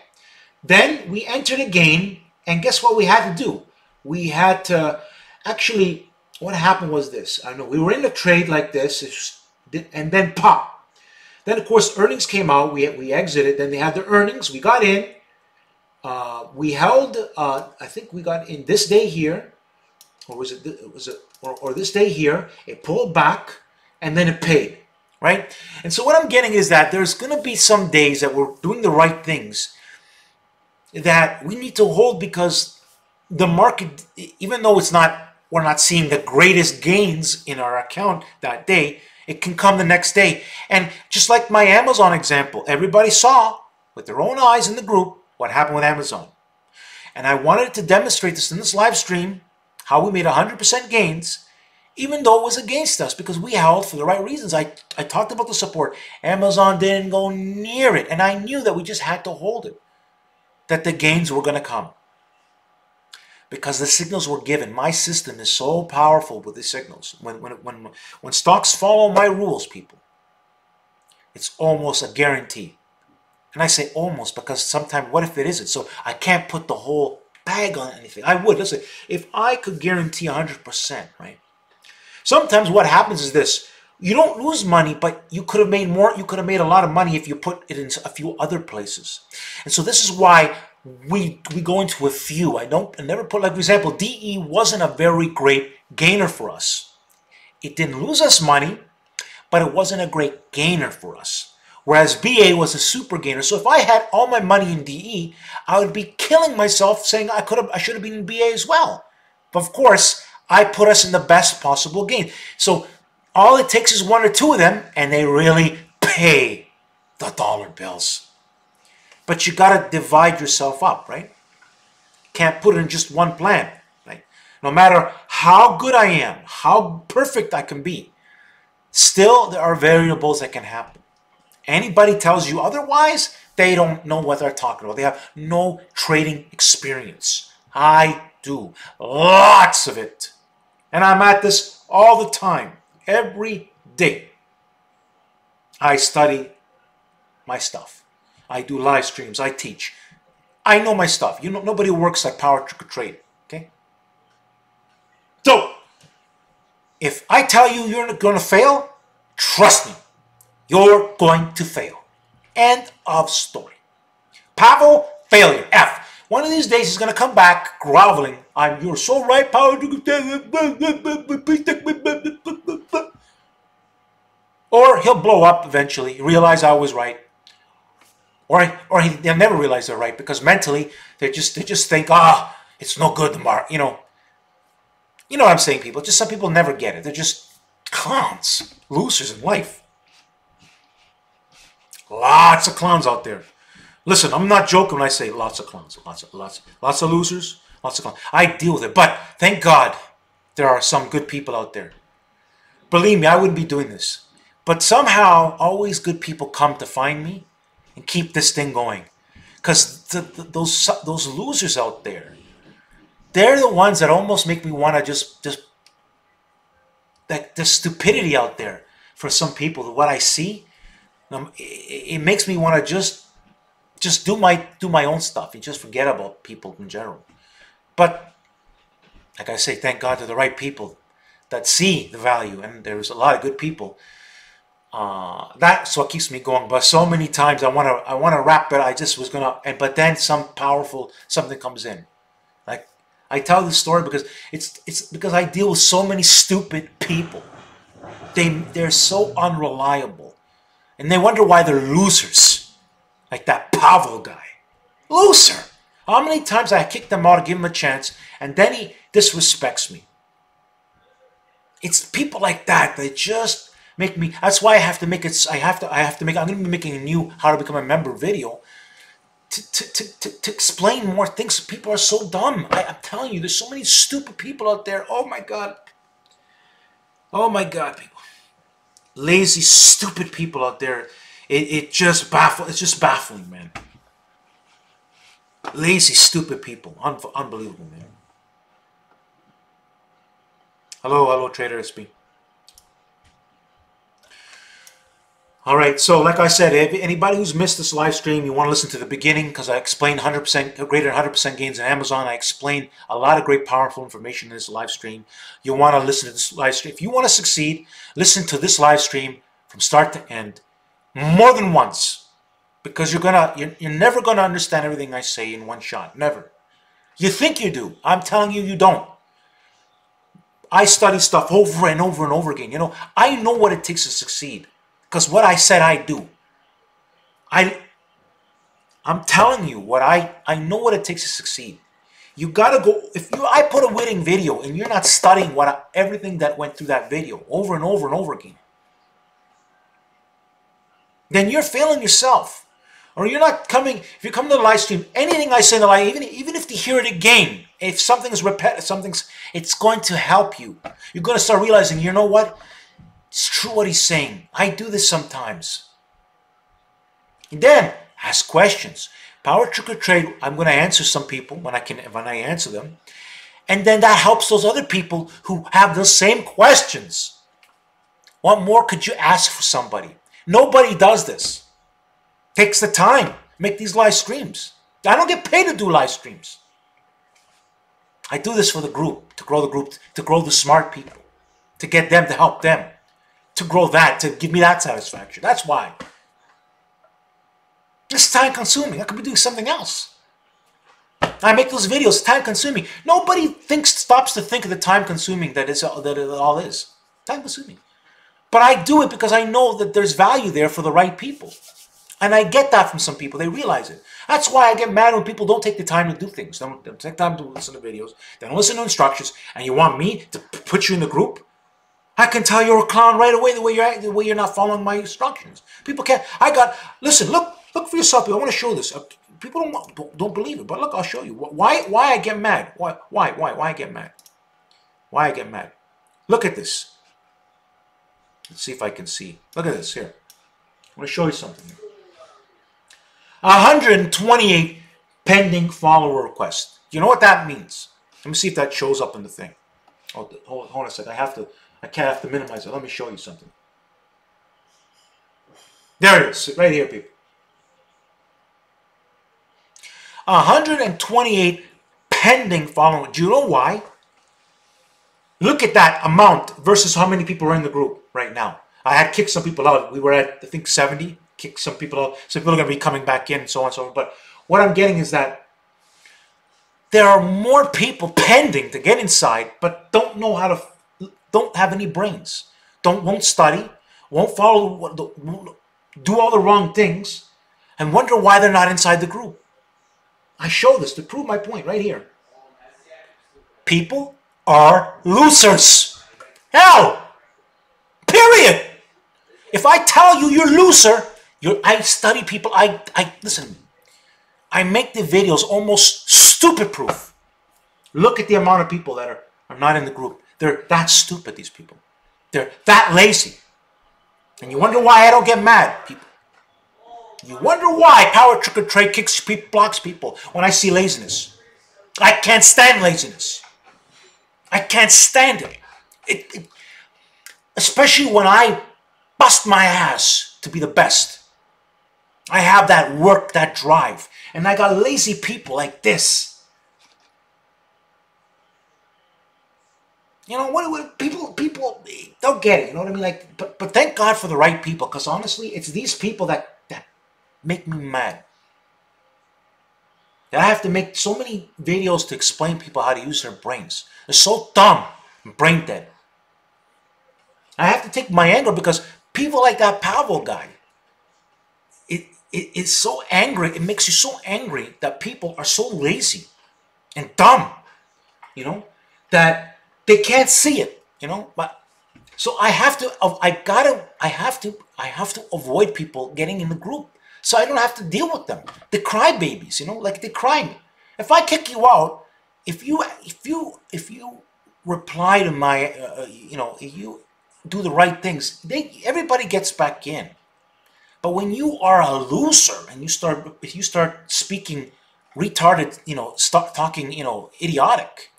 Then we entered a game, and guess what we had to do? We had to, actually, what happened was this. I know we were in a trade like this, and then pop. Then, of course, earnings came out. We exited. Then they had the earnings. We got in. We held, I think we got in this day here, or was it, or this day here, it pulled back, and then it paid, right? And so what I'm getting is that there's going to be some days that we're doing the right things that we need to hold, because the market, even though we're not seeing the greatest gains in our account that day, it can come the next day. And just like my Amazon example, everybody saw with their own eyes in the group what happened with Amazon. And I wanted to demonstrate this in this live stream, how we made 100% gains, even though it was against us, because we held for the right reasons. I talked about the support. Amazon didn't go near it, and I knew that we just had to hold it, that the gains were going to come, because the signals were given. My system is so powerful with the signals. When stocks follow my rules, people, it's almost a guarantee. And I say almost because sometimes, what if it isn't? So I can't put the whole bag on anything. I would. Listen, if I could guarantee 100%, right? Sometimes what happens is this. You don't lose money, but you could have made more. You could have made a lot of money if you put it in a few other places. And so this is why we go into a few. I never put, like, for example, DE wasn't a very great gainer for us. It didn't lose us money, but it wasn't a great gainer for us. Whereas BA was a super gainer. So if I had all my money in DE, I would be killing myself saying I should have been in BA as well. But of course, I put us in the best possible gain. So all it takes is one or two of them, and they really pay the dollar bills. But you got to divide yourself up, right? Can't put it in just one plan, right? No matter how good I am, how perfect I can be, still there are variables that can happen. Anybody tells you otherwise, they don't know what they're talking about. They have no trading experience. I do. Lots of it. And I'm at this all the time. Every day. I study my stuff. I do live streams. I teach. I know my stuff. You know, nobody works like PowerTarget Trade. Okay? So, if I tell you you're going to fail, trust me. You're going to fail. End of story. Pavel, failure. F. One of these days he's going to come back groveling. You're so right, PowerTarget. Or he'll blow up eventually, realize I was right. Or they'll never realize they're right because mentally they just think, it's no good tomorrow. You know what I'm saying, people. Just some people never get it. They're just clowns, losers in life. Lots of clowns out there. Listen, I'm not joking when I say lots of clowns, lots of losers, lots of clowns. I deal with it, but thank God there are some good people out there. Believe me, I wouldn't be doing this. But somehow, always good people come to find me and keep this thing going. Because those losers out there, they're the ones that almost make me want to the stupidity out there for some people. What I see, it makes me want to just do my own stuff and just forget about people in general. But like I say, thank God to the right people that see the value, and there's a lot of good people. That's what keeps me going. But so many times I want to wrap it. I just was gonna, but then something comes in. Like I tell this story because it's because I deal with so many stupid people. They're so unreliable, and they wonder why they're losers. Like that Pavel guy, loser. How many times I kicked him out, give him a chance, and then he disrespects me. It's people like that that just make me. That's why I have to make it. I have to make. I'm going to be making a new how to become a member video to explain more things. People are so dumb. I'm telling you, there's so many stupid people out there. Oh my God. Oh my God, people. Lazy, stupid people out there. It's just baffling, man. Lazy, stupid people. Unbelievable, man. Hello, Trader SB. All right, so like I said, if anybody who's missed this live stream, you want to listen to the beginning because I explained 100% greater than 100% gains in Amazon. I explained a lot of great, powerful information in this live stream. You want to listen to this live stream. If you want to succeed, listen to this live stream from start to end more than once because you're never gonna understand everything I say in one shot. Never. You think you do. I'm telling you, you don't. I study stuff over and over and over again. You know, I know what it takes to succeed. Because what I said I do. I'm telling you what I know what it takes to succeed. You gotta go. I put a winning video and you're not studying everything that went through that video over and over and over again, then you're failing yourself. Or you're not coming. If you come to the live stream, anything I say in the live, even if you hear it again, if something is repetitive, it's going to help you. You're going to start realizing, you know what? It's true what he's saying. I do this sometimes. And then ask questions. PowerTarget Trade. I'm going to answer some people when I answer them, and then that helps those other people who have the same questions. What more could you ask for somebody? Nobody does this. Takes the time. Make these live streams. I don't get paid to do live streams. I do this for the group, to grow the smart people, to get them to help them. To grow that, to give me that satisfaction. That's why. It's time consuming. I could be doing something else. I make those videos, time consuming. Nobody stops to think of the time consuming that it all is. Time consuming. But I do it because I know that there's value there for the right people. And I get that from some people. They realize it. That's why I get mad when people don't take the time to do things. They don't take time to listen to videos. They don't listen to instructions. And you want me to put you in the group? I can tell you're a clown right away the way you're not following my instructions. People can't. Listen, look for yourself. I want to show this. People don't believe it, but look, I'll show you. Why I get mad? Why I get mad? Why I get mad? Look at this. Let's see if I can see. Look at this here. I want to show you something here. 128 pending follower requests. You know what that means? Let me see if that shows up in the thing. Oh, hold on a second. I can't have to minimize it. Let me show you something. There it is, right here, people. 128 pending followers. Do you know why? Look at that amount versus how many people are in the group right now. I had kicked some people out. We were at, I think, 70. Kicked some people out. Some people are going to be coming back in and so on and so on. But what I'm getting is that there are more people pending to get inside, but don't know how to, don't have any brains. Won't study, won't follow, do all the wrong things, and wonder why they're not inside the group. I show this to prove my point right here. People are losers. Hell! Period! If I tell you you're a loser, I study people, listen, I make the videos almost stupid proof. Look at the amount of people that are not in the group. They're that stupid, these people. They're that lazy. And you wonder why I don't get mad, people. You wonder why PowerTarget Trade kicks people, blocks people when I see laziness. I can't stand laziness. I can't stand it. Especially when I bust my ass to be the best. I have that work, that drive. And I got lazy people like this. You know, what people don't get it, you know what I mean? Like, but thank God for the right people, because honestly, it's these people that make me mad. I have to make so many videos to explain people how to use their brains. They're so dumb and brain dead. I have to take my anger because people like that Pavel guy, it's so angry. It makes you so angry that people are so lazy and dumb, you know, that they can't see it, you know. But so I have to avoid people getting in the group, so I don't have to deal with them. The crybabies, you know, like they cry. If I kick you out, if you reply to my, you know, if you do the right things, everybody gets back in. But when you are a loser and if you start speaking retarded, you know, start talking, you know, idiotic,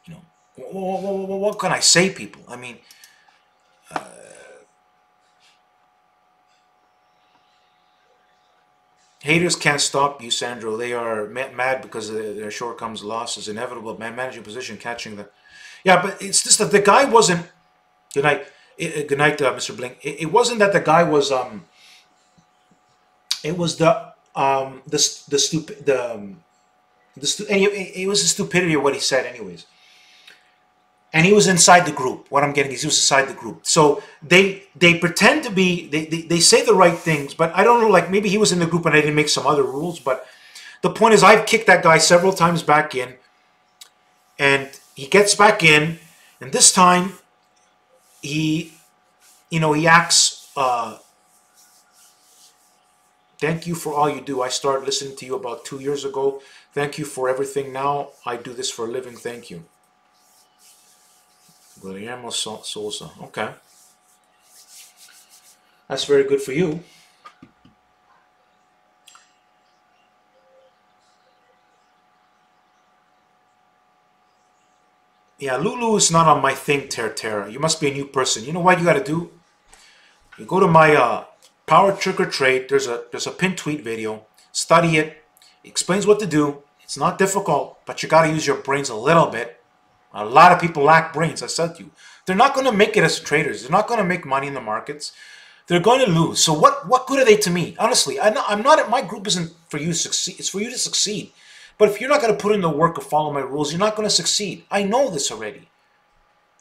you know, what can I say, people? I mean, haters can't stop you, Sandro. They are mad because their shortcomings, losses, inevitable. Managing position, catching the. Yeah, but it's just that the guy wasn't. Good night, Mr. Blink. It wasn't that the guy was. It was it was the stupidity of what he said, anyways. And he was inside the group. What I'm getting is he was inside the group. So they pretend to be, they say the right things, but I don't know, like maybe he was in the group and I didn't make some other rules. But the point is I've kicked that guy several times back in. And he gets back in. And this time he acts, thank you for all you do. I started listening to you about 2 years ago. Thank you for everything. Now I do this for a living. Thank you. Guillermo Sosa. Okay. That's very good for you. Yeah, Lulu is not on my thing, Terra. You must be a new person. You know what you got to do? You go to my PowerTarget Trade. There's a pinned tweet video. Study it. It explains what to do. It's not difficult, but you got to use your brains a little bit. A lot of people lack brains, I said to you. They're not going to make it as traders. They're not going to make money in the markets. They're going to lose. So what good are they to me? Honestly, I'm not. My group isn't for you to succeed. It's for you to succeed. But if you're not going to put in the work of follow my rules, you're not going to succeed. I know this already.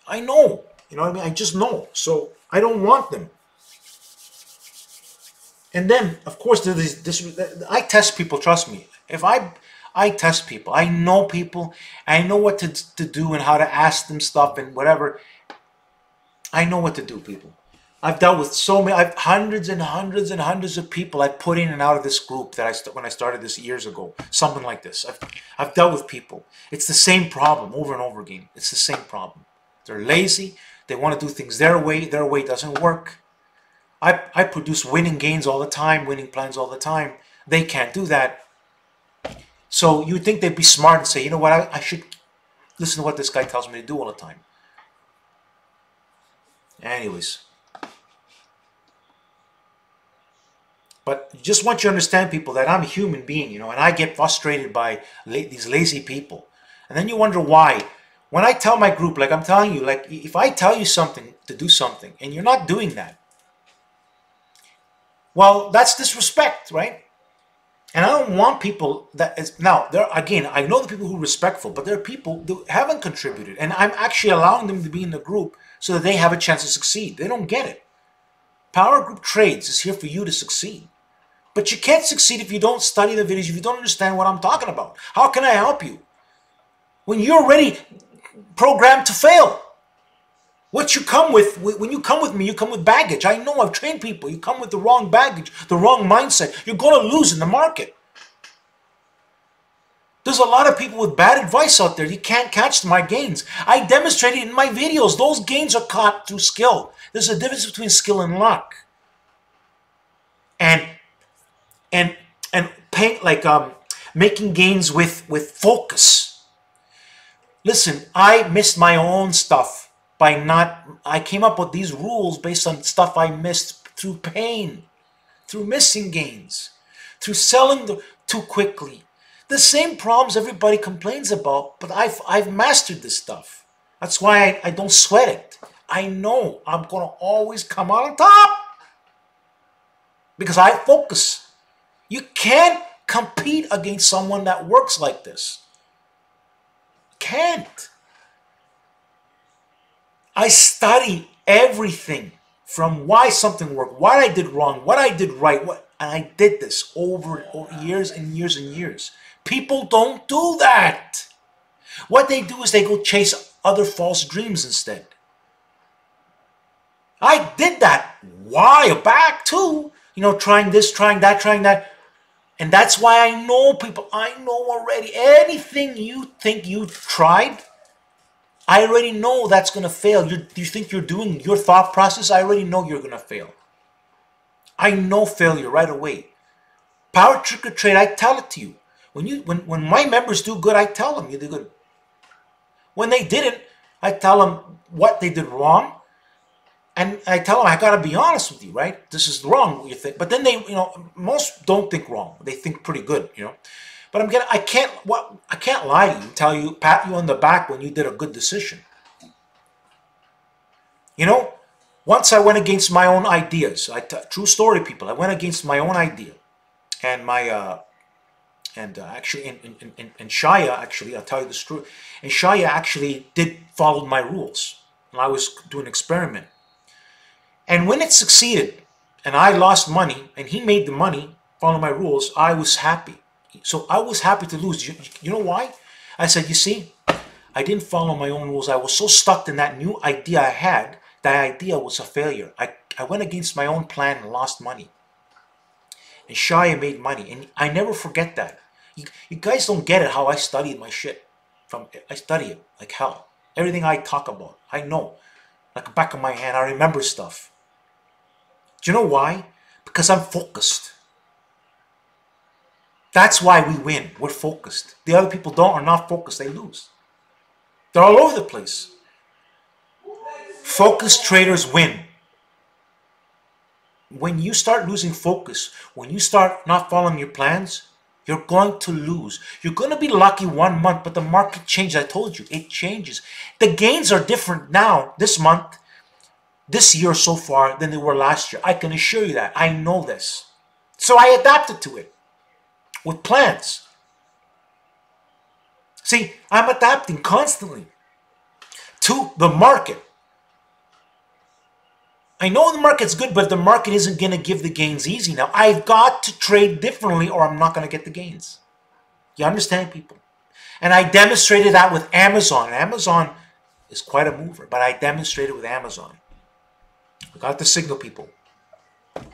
I know. You know what I mean? I just know. So I don't want them. And then, of course, there's this. I test people. Trust me. If I test people, I know people. I know what to do and how to ask them stuff and whatever. I know what to do, people. I've dealt with so many. I've hundreds and hundreds and hundreds of people I put in and out of this group that when I started this years ago. Something like this. I've dealt with people. It's the same problem over and over again. It's the same problem. They're lazy. They want to do things their way. Their way doesn't work. I produce winning gains all the time, winning plans all the time. They can't do that. So you'd think they'd be smart and say, you know what, I should listen to what this guy tells me to do all the time. Anyways. But just want you to understand, people, that I'm a human being, you know, and I get frustrated by these lazy people. And then you wonder why. When I tell my group, like I'm telling you, like if I tell you something to do something and you're not doing that, well, that's disrespect, right? And I don't want people that is now there again. I know the people who are respectful, but there are people who haven't contributed, and I'm actually allowing them to be in the group so that they have a chance to succeed. They don't get it. Power Group Trades is here for you to succeed, but you can't succeed if you don't study the videos. If you don't understand what I'm talking about, how can I help you when you're already programmed to fail? What you come with, when you come with me, you come with baggage. I know, I've trained people. You come with the wrong baggage, the wrong mindset. You're going to lose in the market. There's a lot of people with bad advice out there. You can't catch my gains. I demonstrated in my videos. Those gains are caught through skill. There's a difference between skill and luck. And making gains with focus. Listen, I missed my own stuff. I came up with these rules based on stuff I missed through pain, through missing gains, through selling too quickly. The same problems everybody complains about, but I've mastered this stuff. That's why I don't sweat it. I know I'm going to always come out on top because I focus. You can't compete against someone that works like this. Can't. I study everything from why something worked, what I did wrong, what I did right, and I did this over years and years and years. People don't do that. What they do is they go chase other false dreams instead. I did that a while back too. You know, trying this, trying that. And that's why I know people. I know already anything you think you tried, I already know that's going to fail. You think you're doing your thought process? I already know you're going to fail. I know failure right away. PowerTarget Trade, I tell it to you. When my members do good, I tell them you did good. When they didn't, I tell them what they did wrong. And I tell them, I got to be honest with you, right? This is wrong, what you think. But then they, you know, most don't think wrong. They think pretty good, you know. But I can't lie to you, tell you, pat you on the back when you did a good decision. You know, once I went against my own ideas. True story, people. I went against my own idea, and actually, and Shaya actually, I'll tell you this truth. And Shaya actually did follow my rules, and I was doing an experiment. And when it succeeded, and I lost money, and he made the money, following my rules, I was happy. So I was happy to lose. You know why? I said, you see, I didn't follow my own rules. I was so stuck in that new idea I had. That idea was a failure. I went against my own plan and lost money. And Shaya made money. And I never forget that. You guys don't get it how I studied my shit. I study it like hell. Everything I talk about, I know. Like the back of my hand, I remember stuff. Do you know why? Because I'm focused. That's why we win. We're focused. The other people are not focused. They lose. They're all over the place. Focused traders win. When you start losing focus, when you start not following your plans, you're going to lose. You're going to be lucky 1 month, but the market changes. I told you, it changes. The gains are different now, this month, this year so far, than they were last year. I can assure you that. I know this. So I adapted to it with plans. See, I'm adapting constantly to the market. I know the market's good, but the market isn't going to give the gains easy now. I've got to trade differently or I'm not going to get the gains. You understand, people? And I demonstrated that with Amazon. Amazon is quite a mover, but I demonstrated with Amazon. We got the signal, people.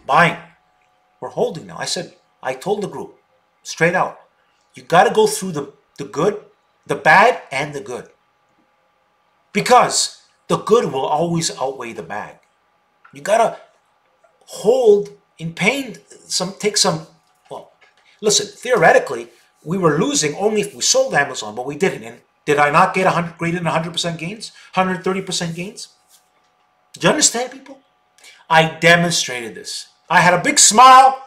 Buying. We're holding now. I told the group straight out, you got to go through the good, the bad, and the good. Because the good will always outweigh the bad. You got to hold in pain, take some, well, listen, theoretically, we were losing only if we sold Amazon, but we didn't. And did I not get greater than 100% gains? 130% gains? Do you understand, people? I demonstrated this. I had a big smile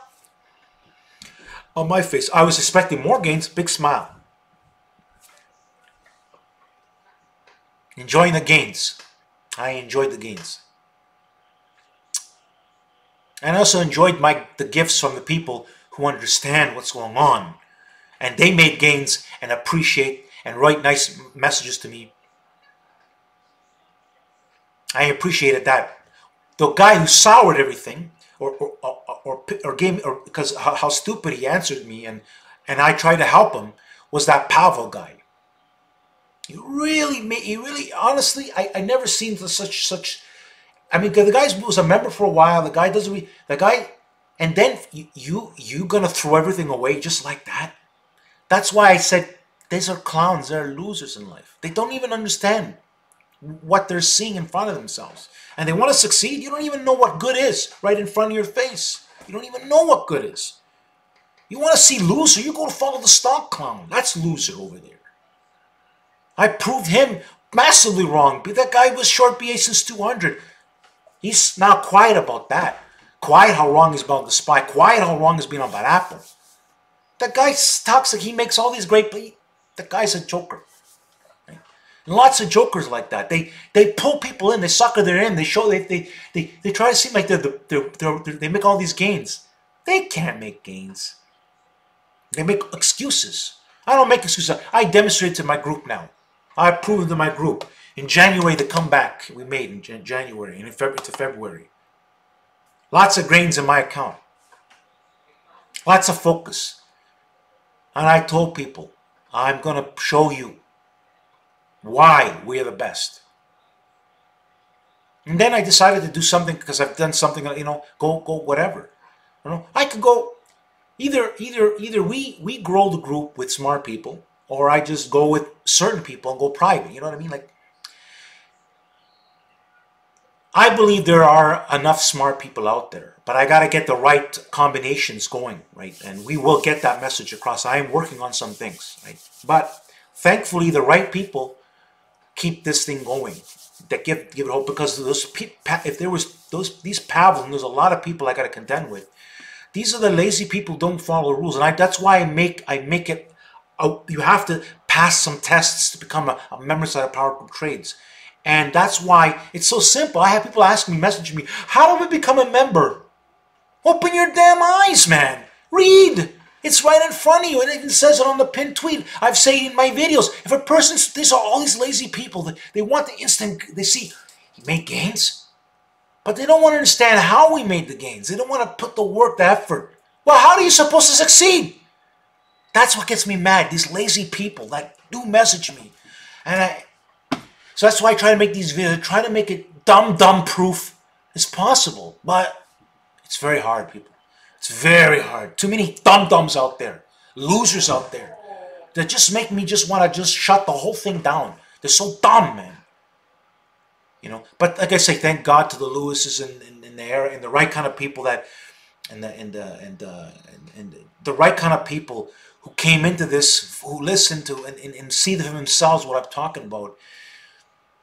on my face. I was expecting more gains, big smile. Enjoying the gains. I enjoyed the gains. And I also enjoyed the gifts from the people who understand what's going on. And they made gains and appreciate and write nice messages to me. I appreciated that. The guy who soured everything, or gave me, or because how stupid he answered me, and I tried to help him, was that Pavel guy. He really, honestly, I never seen such. I mean, the guy was a member for a while. The guy doesn't. And then you gonna throw everything away just like that? That's why I said these are clowns. They're losers in life. They don't even understand what they're seeing in front of themselves, and they want to succeed. You don't even know what good is right in front of your face. You don't even know what good is. You want to see loser? You go to follow the stock clown. That's loser over there. I proved him massively wrong. But that guy was short BA since 200. He's now quiet about that. Quiet how wrong he's about the SPY. Quiet how wrong he's been about Apple. That guy talks like he makes all these great... That guy's a joker. Right? Lots of jokers like that. They pull people in. They sucker them in. They show... They try to seem like they make all these gains. They can't make gains. They make excuses. I don't make excuses. I demonstrate to my group now. I proved to my group. In January, the comeback we made in January and in February. Lots of gains in my account. Lots of focus. And I told people, I'm going to show you why we're the best. And then I decided to do something because I've done something, go whatever. I could go, either we grow the group with smart people, or I just go with certain people and go private. You know what I mean? Like, I believe there are enough smart people out there, but I got to get the right combinations going, right? And we will get that message across. I am working on some things, right? But thankfully, the right people keep this thing going. That give it hope, because if there was these Pavels, and there's a lot of people I got to contend with. These are the lazy people who don't follow the rules, and that's why I make it. You have to pass some tests to become a member side of PowerTarget Trades. And that's why it's so simple. I have people asking me, messaging me, how do we become a member? Open your damn eyes, man. Read. It's right in front of you. It even says it on the pinned tweet. I've said it in my videos. If a person, these are all these lazy people, they want the instant, they see, he made gains. But they don't want to understand how we made the gains. They don't want to put the work, the effort. Well, how are you supposed to succeed? That's what gets me mad. These lazy people that do message me. So that's why I try to make these videos. I try to make it dumb proof as possible. But it's very hard, people. It's very hard. Too many dum-dums out there. Losers out there. That just make me just want to just shut the whole thing down. They're so dumb, man. But like I say, thank God to the Lewises in the era, and the right kind of people the right kind of people who came into this, who listened to and see for themselves what I'm talking about.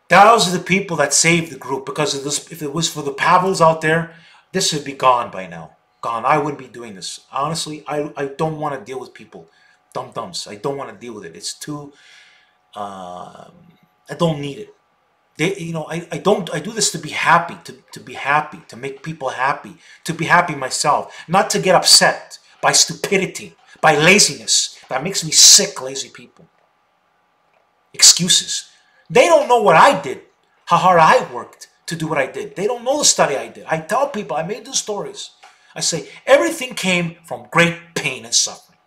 Those are the people that saved the group, because of this. If it was for the Pavels out there, this would be gone by now. Gone. I wouldn't be doing this. Honestly, I don't want to deal with people, dum-dums. I don't want to deal with it. It's too. I don't need it. I do this to be happy, to be happy, to make people happy, to be happy myself, not to get upset by stupidity, by laziness. That makes me sick, lazy people. Excuses. They don't know what I did how hard I worked to do what I did. They don't know the study I did. I tell people, I made these stories. I say, everything came from great pain and suffering.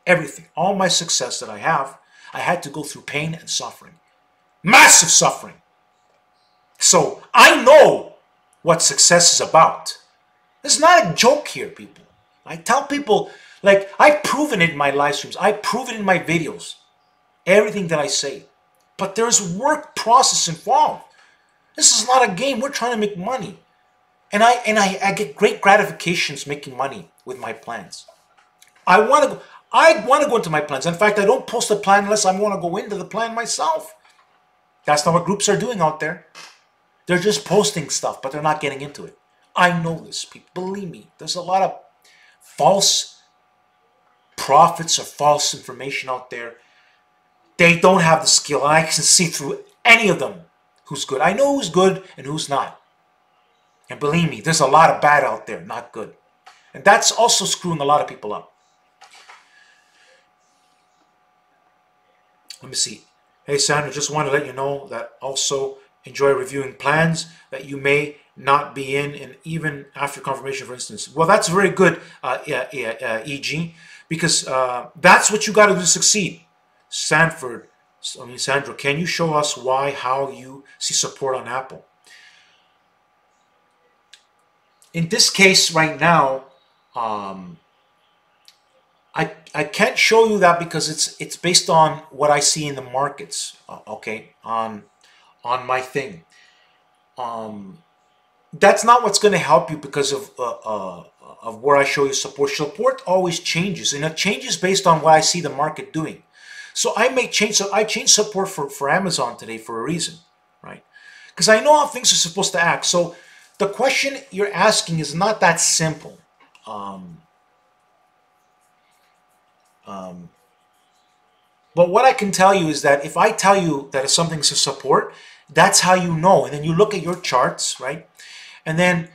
Everything. All my success that I have, I had to go through pain and suffering. Massive suffering. So I know what success is about. It's not a joke here, people. I tell people, like, I've proven it in my live streams. I prove it in my videos. Everything that I say. But there's work process involved. This is not a game. We're trying to make money. And I get great gratifications making money with my plans. I want to go into my plans. In fact, I don't post a plan unless I want to go into the plan myself. That's not what groups are doing out there. They're just posting stuff, but they're not getting into it. I know this, people. Believe me, there's a lot of false prophets or false information out there. They don't have the skill, and I can see through any of them who's good. I know who's good and who's not. And believe me, there's a lot of bad out there, not good. And that's also screwing a lot of people up. Let me see. Hey, Sandra, just want to let you know that also enjoy reviewing plans that you may not be in, and even after confirmation, for instance. Well, that's very good, EG, because that's what you got to do to succeed. Sandra, can you show us how you see support on Apple? In this case right now, I can't show you that because it's based on what I see in the markets, okay, on my thing. That's not what's going to help you because of where I show you support. Support always changes, and it changes based on what I see the market doing. So I may change. So I changed support for Amazon today for a reason, right? Because I know how things are supposed to act. So the question you're asking is not that simple. But what I can tell you is that if I tell you that if something's a support, that's how you know. And then you look at your charts, right? And then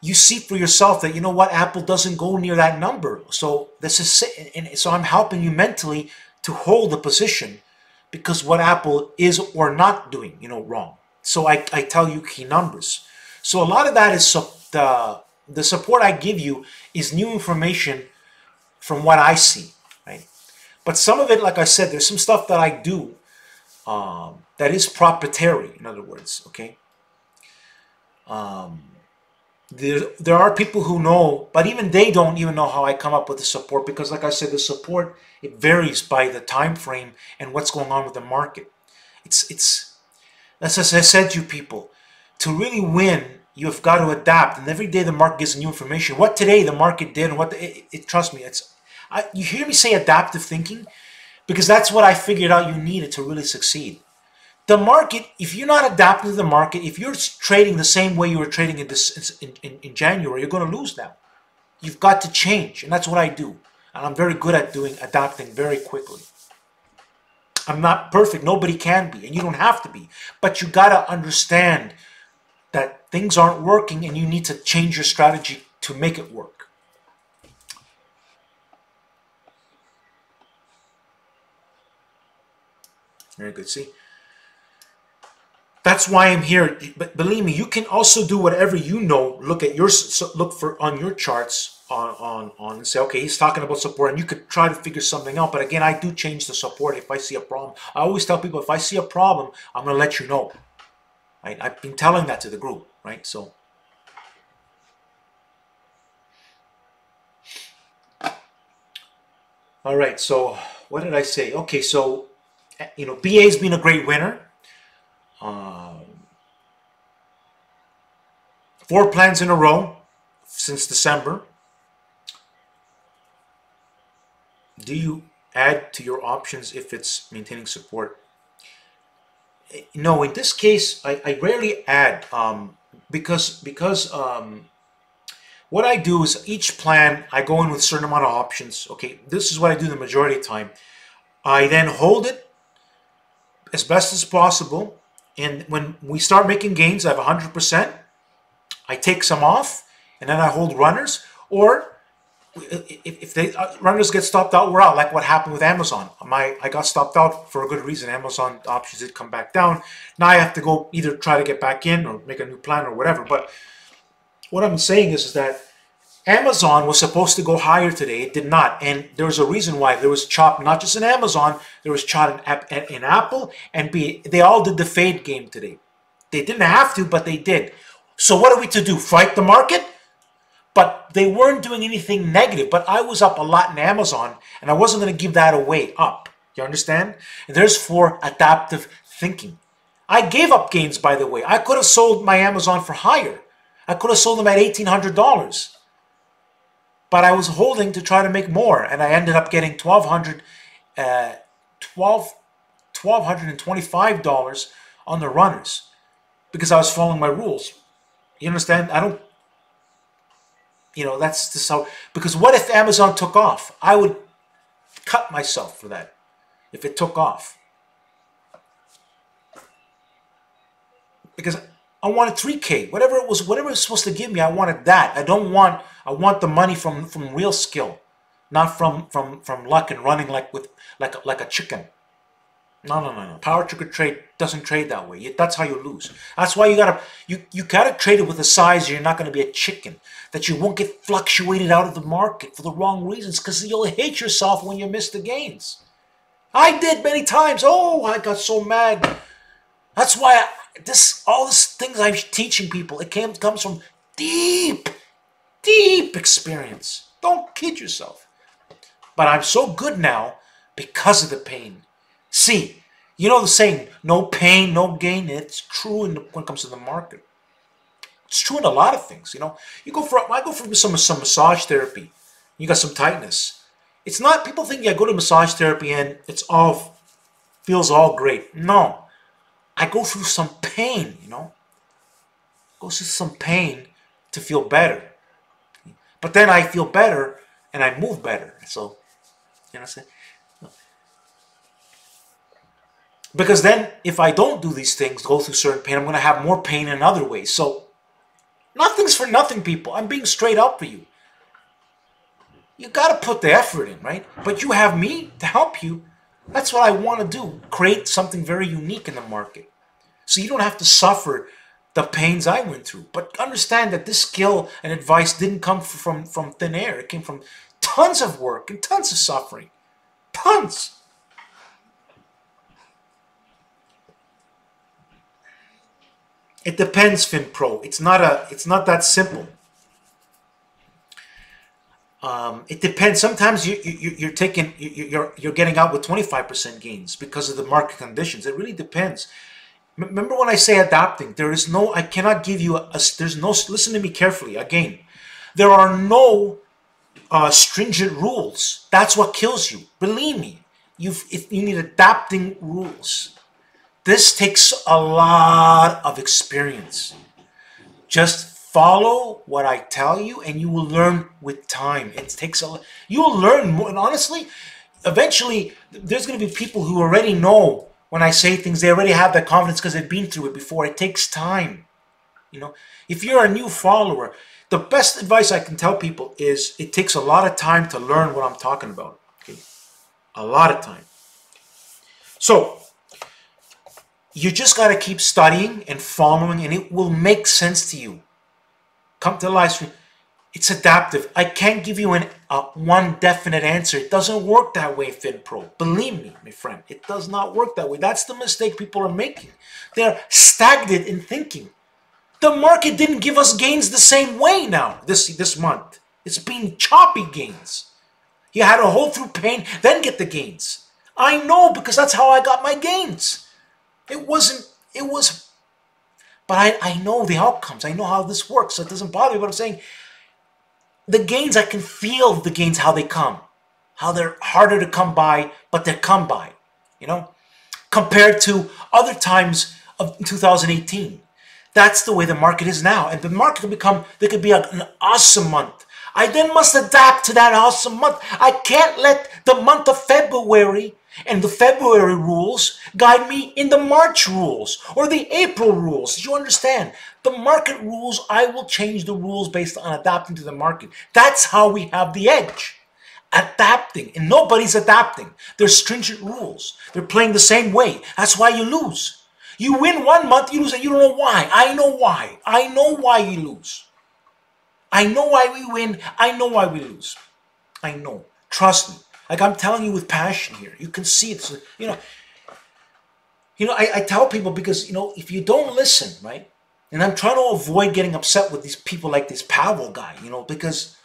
you see for yourself that, you know what, Apple doesn't go near that number. So this is, and so I'm helping you mentally to hold the position because what Apple is or not doing, wrong. So I tell you key numbers. So a lot of that is the support I give you is new information from what I see, right? But some of it, like I said, there's some stuff that I do that is proprietary, in other words, okay? There are people who know, but even they don't even know how I come up with the support because, like I said, the support, it varies by the time frame and what's going on with the market. That's as I said to you people, to really win, you've got to adapt, and every day the market gives new information. What today the market did, and trust me, you hear me say adaptive thinking because that's what I figured out you needed to really succeed. The market, if you're not adapting to the market, if you're trading the same way you were trading in January, you're going to lose now. You've got to change, and that's what I do. And I'm very good at adapting very quickly. I'm not perfect. Nobody can be, and you don't have to be. But you got to understand that things aren't working, and you need to change your strategy to make it work. Very good. See? That's why I'm here. But believe me, you can also do whatever you know. Look on your charts on and say, okay, he's talking about support, and you could try to figure something out. But again, I do change the support if I see a problem. I always tell people if I see a problem, I'm going to let you know. Right? I've been telling that to the group, right? So, all right. So, what did I say? Okay, so BA's been a great winner. 4 plans in a row since December. Do you add to your options if it's maintaining support? No, in this case, I rarely add because what I do is each plan, I go in with a certain amount of options. Okay, this is what I do the majority of the time. I then hold it as best as possible. And when we start making gains, I have 100%. I take some off, and then I hold runners. Or if they runners get stopped out, we're out. Like what happened with Amazon. I got stopped out for a good reason. Amazon options did come back down. Now I have to go either try to get back in or make a new plan or whatever. But what I'm saying is that Amazon was supposed to go higher today. It did not. And there was a reason why. There was chop, not just in Amazon, there was chop in Apple and B. They all did the fade game today. They didn't have to, but they did. So what are we to do? Fight the market? But they weren't doing anything negative. But I was up a lot in Amazon, and I wasn't going to give that away up. You understand? And there's for adaptive thinking. I gave up gains, by the way. I could have sold my Amazon for higher. I could have sold them at $1,800. But I was holding to try to make more, and I ended up getting $1,225 on the runners because I was following my rules. You understand? I don't, that's just how, because what if Amazon took off? I would cut myself for that if it took off. Because I wanted 3K, whatever it was supposed to give me, I wanted that. I want the money from real skill, not from luck and running like a chicken. No. PowerTarget Trade doesn't trade that way. That's how you lose. That's why you gotta trade it with a size you're not gonna be a chicken. That you won't get fluctuated out of the market for the wrong reasons, because you'll hate yourself when you miss the gains. I did many times. Oh, I got so mad. That's why all these things I'm teaching people, it comes from deep experience. Don't kid yourself. But I'm so good now because of the pain. See, you know the saying, no pain, no gain. It's true when it comes to the market. It's true in a lot of things. I go for some massage therapy. You got some tightness. It's not, people think I go to massage therapy and feels all great. No. I go through some pain, Go through some pain to feel better. But then I feel better and I move better. So, you know what I'm saying? Because then if I don't do these things, go through certain pain, I'm going to have more pain in other ways. So, nothing's for nothing, people. I'm being straight up for you. You got to put the effort in, right? But you have me to help you. That's what I want to do. Create something very unique in the market. So you don't have to suffer the pains I went through. But understand that this skill and advice didn't come from thin air. It came from tons of work and tons of suffering. Tons. It depends, FinPro. It's not that simple. It depends. Sometimes you're getting out with 25% gains because of the market conditions. It really depends. Remember when I say adapting, I cannot give you listen to me carefully again. There are no stringent rules. That's what kills you. Believe me, you need adapting rules. This takes a lot of experience. Just follow what I tell you and you will learn with time. You will learn more. And honestly, eventually, there's going to be people who already know when I say things. They already have that confidence because they've been through it before. It takes time. If you're a new follower, the best advice I can tell people is it takes a lot of time to learn what I'm talking about. Okay? A lot of time. So, you just got to keep studying and following, and it will make sense to you. Come to the live stream. It's adaptive. I can't give you one definite answer. It doesn't work that way, FinPro. Believe me, my friend. It does not work that way. That's the mistake people are making. They're stagnant in thinking. The market didn't give us gains the same way now, this month. It's been choppy gains. You had to hold through pain, then get the gains. I know, because that's how I got my gains. But I know the outcomes. I know how this works, so it doesn't bother me. But I'm saying, the gains, I can feel the gains, how they come. How they're harder to come by, but they come by. Compared to other times of 2018. That's the way the market is now. And the market there could be an awesome month. I then must adapt to that awesome month. I can't let the month of February and the February rules guide me in the March rules or the April rules. Do you understand? The market rules, I will change the rules based on adapting to the market. That's how we have the edge. Adapting, and nobody's adapting. There's stringent rules. They're playing the same way. That's why you lose. You win 1 month, you lose, and you don't know why. I know why. I know why you lose. I know why we win. I know why we lose. I know. Trust me. Like I'm telling you with passion here. You can see it. So, I tell people because, if you don't listen, right? And I'm trying to avoid getting upset with these people like this Pavel guy, because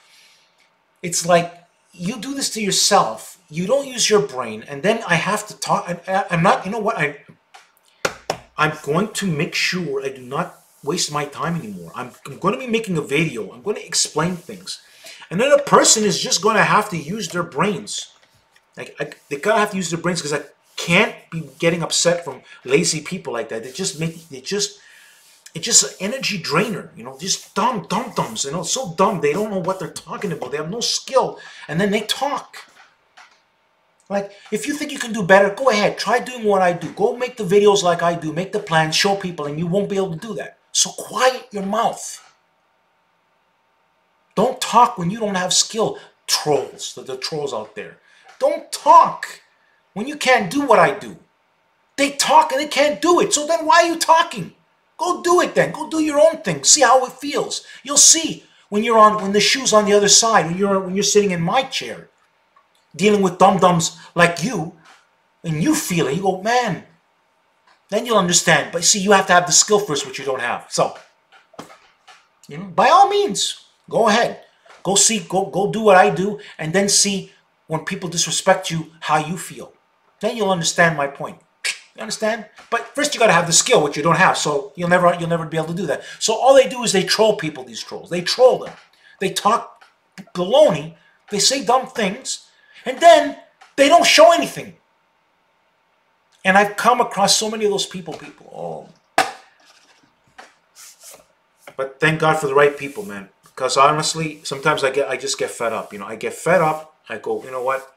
it's like you do this to yourself. You don't use your brain. And then I have to talk. I'm not, I'm going to make sure I do not waste my time anymore. I'm going to be making a video. I'm going to explain things. And then a person is just going to have to use their brains. They gotta have to use their brains because I can't be getting upset from lazy people like that. It's just an energy drainer, just dumb-dumbs, so dumb they don't know what they're talking about. They have no skill, and then they talk. Like, if you think you can do better, go ahead, try doing what I do. Go make the videos like I do, make the plans, show people, and you won't be able to do that. So quiet your mouth. Don't talk when you don't have skill. Trolls, the trolls out there. Don't talk when you can't do what I do. They talk and they can't do it. So then why are you talking? Go do it then. Go do your own thing. See how it feels. You'll see when the shoe's on the other side, when you're sitting in my chair, dealing with dum-dums like you, and you feel it. You go, man. Then you'll understand. But see, you have to have the skill first, which you don't have. So, by all means, go ahead. Go do what I do, and then see when people disrespect you, how you feel. Then you'll understand my point. You understand? But first you got to have the skill, which you don't have, so you'll never be able to do that. So all they do is they troll people, these trolls. They troll them. They talk baloney. They say dumb things, and then they don't show anything. And I've come across so many of those people. Oh. But thank God for the right people, man. Because honestly, sometimes I just get fed up. I get fed up. I go, you know what?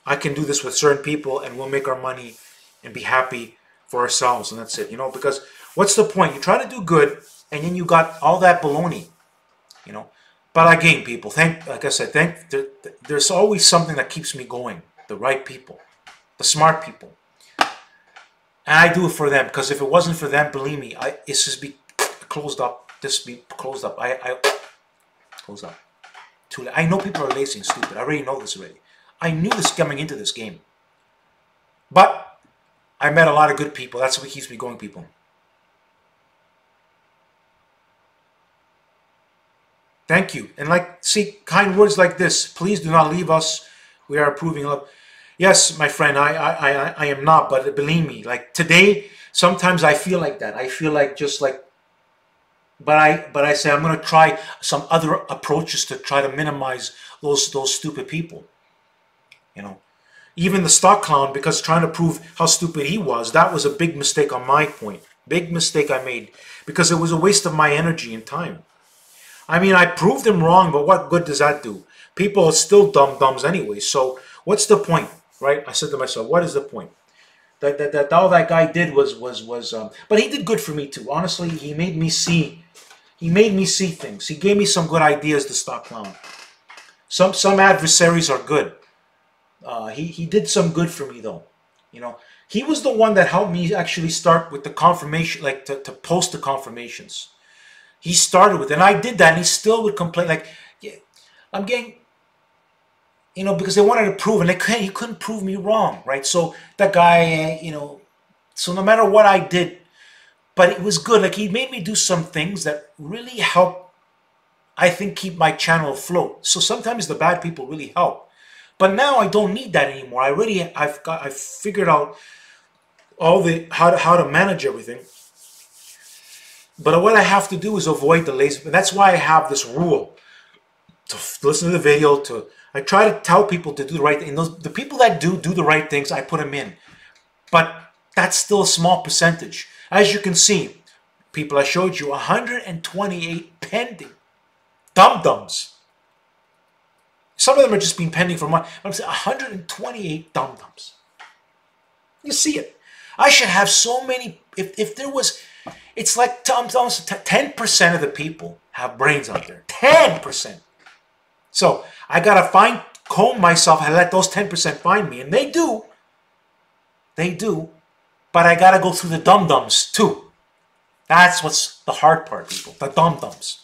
I can do this with certain people and we'll make our money and be happy for ourselves. And that's it, because what's the point? You try to do good and then you got all that baloney, But again, people, like I said, there's always something that keeps me going. The right people, the smart people. And I do it for them because if it wasn't for them, believe me, it's just be closed up. This be closed up. I closed up. Too late. I know people are lazy and stupid. I already know this already. I knew this coming into this game. But I met a lot of good people. That's what keeps me going, people. Thank you. And see, kind words like this. Please do not leave us. We are approving love. Yes, my friend, I am not. But believe me, today, sometimes I feel like that. I feel But I say I'm going to try some other approaches to try to minimize those stupid people. Even the stock clown, because trying to prove how stupid he was, that was a big mistake on my point. Big mistake I made because it was a waste of my energy and time. I mean, I proved him wrong, but what good does that do? People are still dumb-dumbs anyway. So what's the point, right? I said to myself, what is the point? That all that guy did was but he did good for me too. Honestly, he made me see. He made me see things. He gave me some good ideas, the stock clown. Some adversaries are good. He did some good for me though. He was the one that helped me actually start with the confirmation, to post the confirmations. He started with it, and I did that, and he still would complain yeah, I'm getting, because they wanted to prove, and he couldn't prove me wrong, right? So that guy, so no matter what I did, but it was good. He made me do some things that really helped, I think, keep my channel afloat. So sometimes the bad people really help. But now I don't need that anymore. I've figured out all how to manage everything. But what I have to do is avoid the lazy. And that's why I have this rule to listen to the video. I try to tell people to do the right thing. And the people that do the right things, I put them in. But that's still a small percentage. As you can see, people, I showed you 128 pending. Dum-dums. Some of them are just been pending for months. I'm saying 128 dum-dums. You see it. I should have so many. If It's like almost 10% of the people have brains out there. 10%. So I gotta comb myself and let those 10% find me, and they do. They do. But I gotta go through the dum-dums too. That's what's the hard part, people. The dum-dums.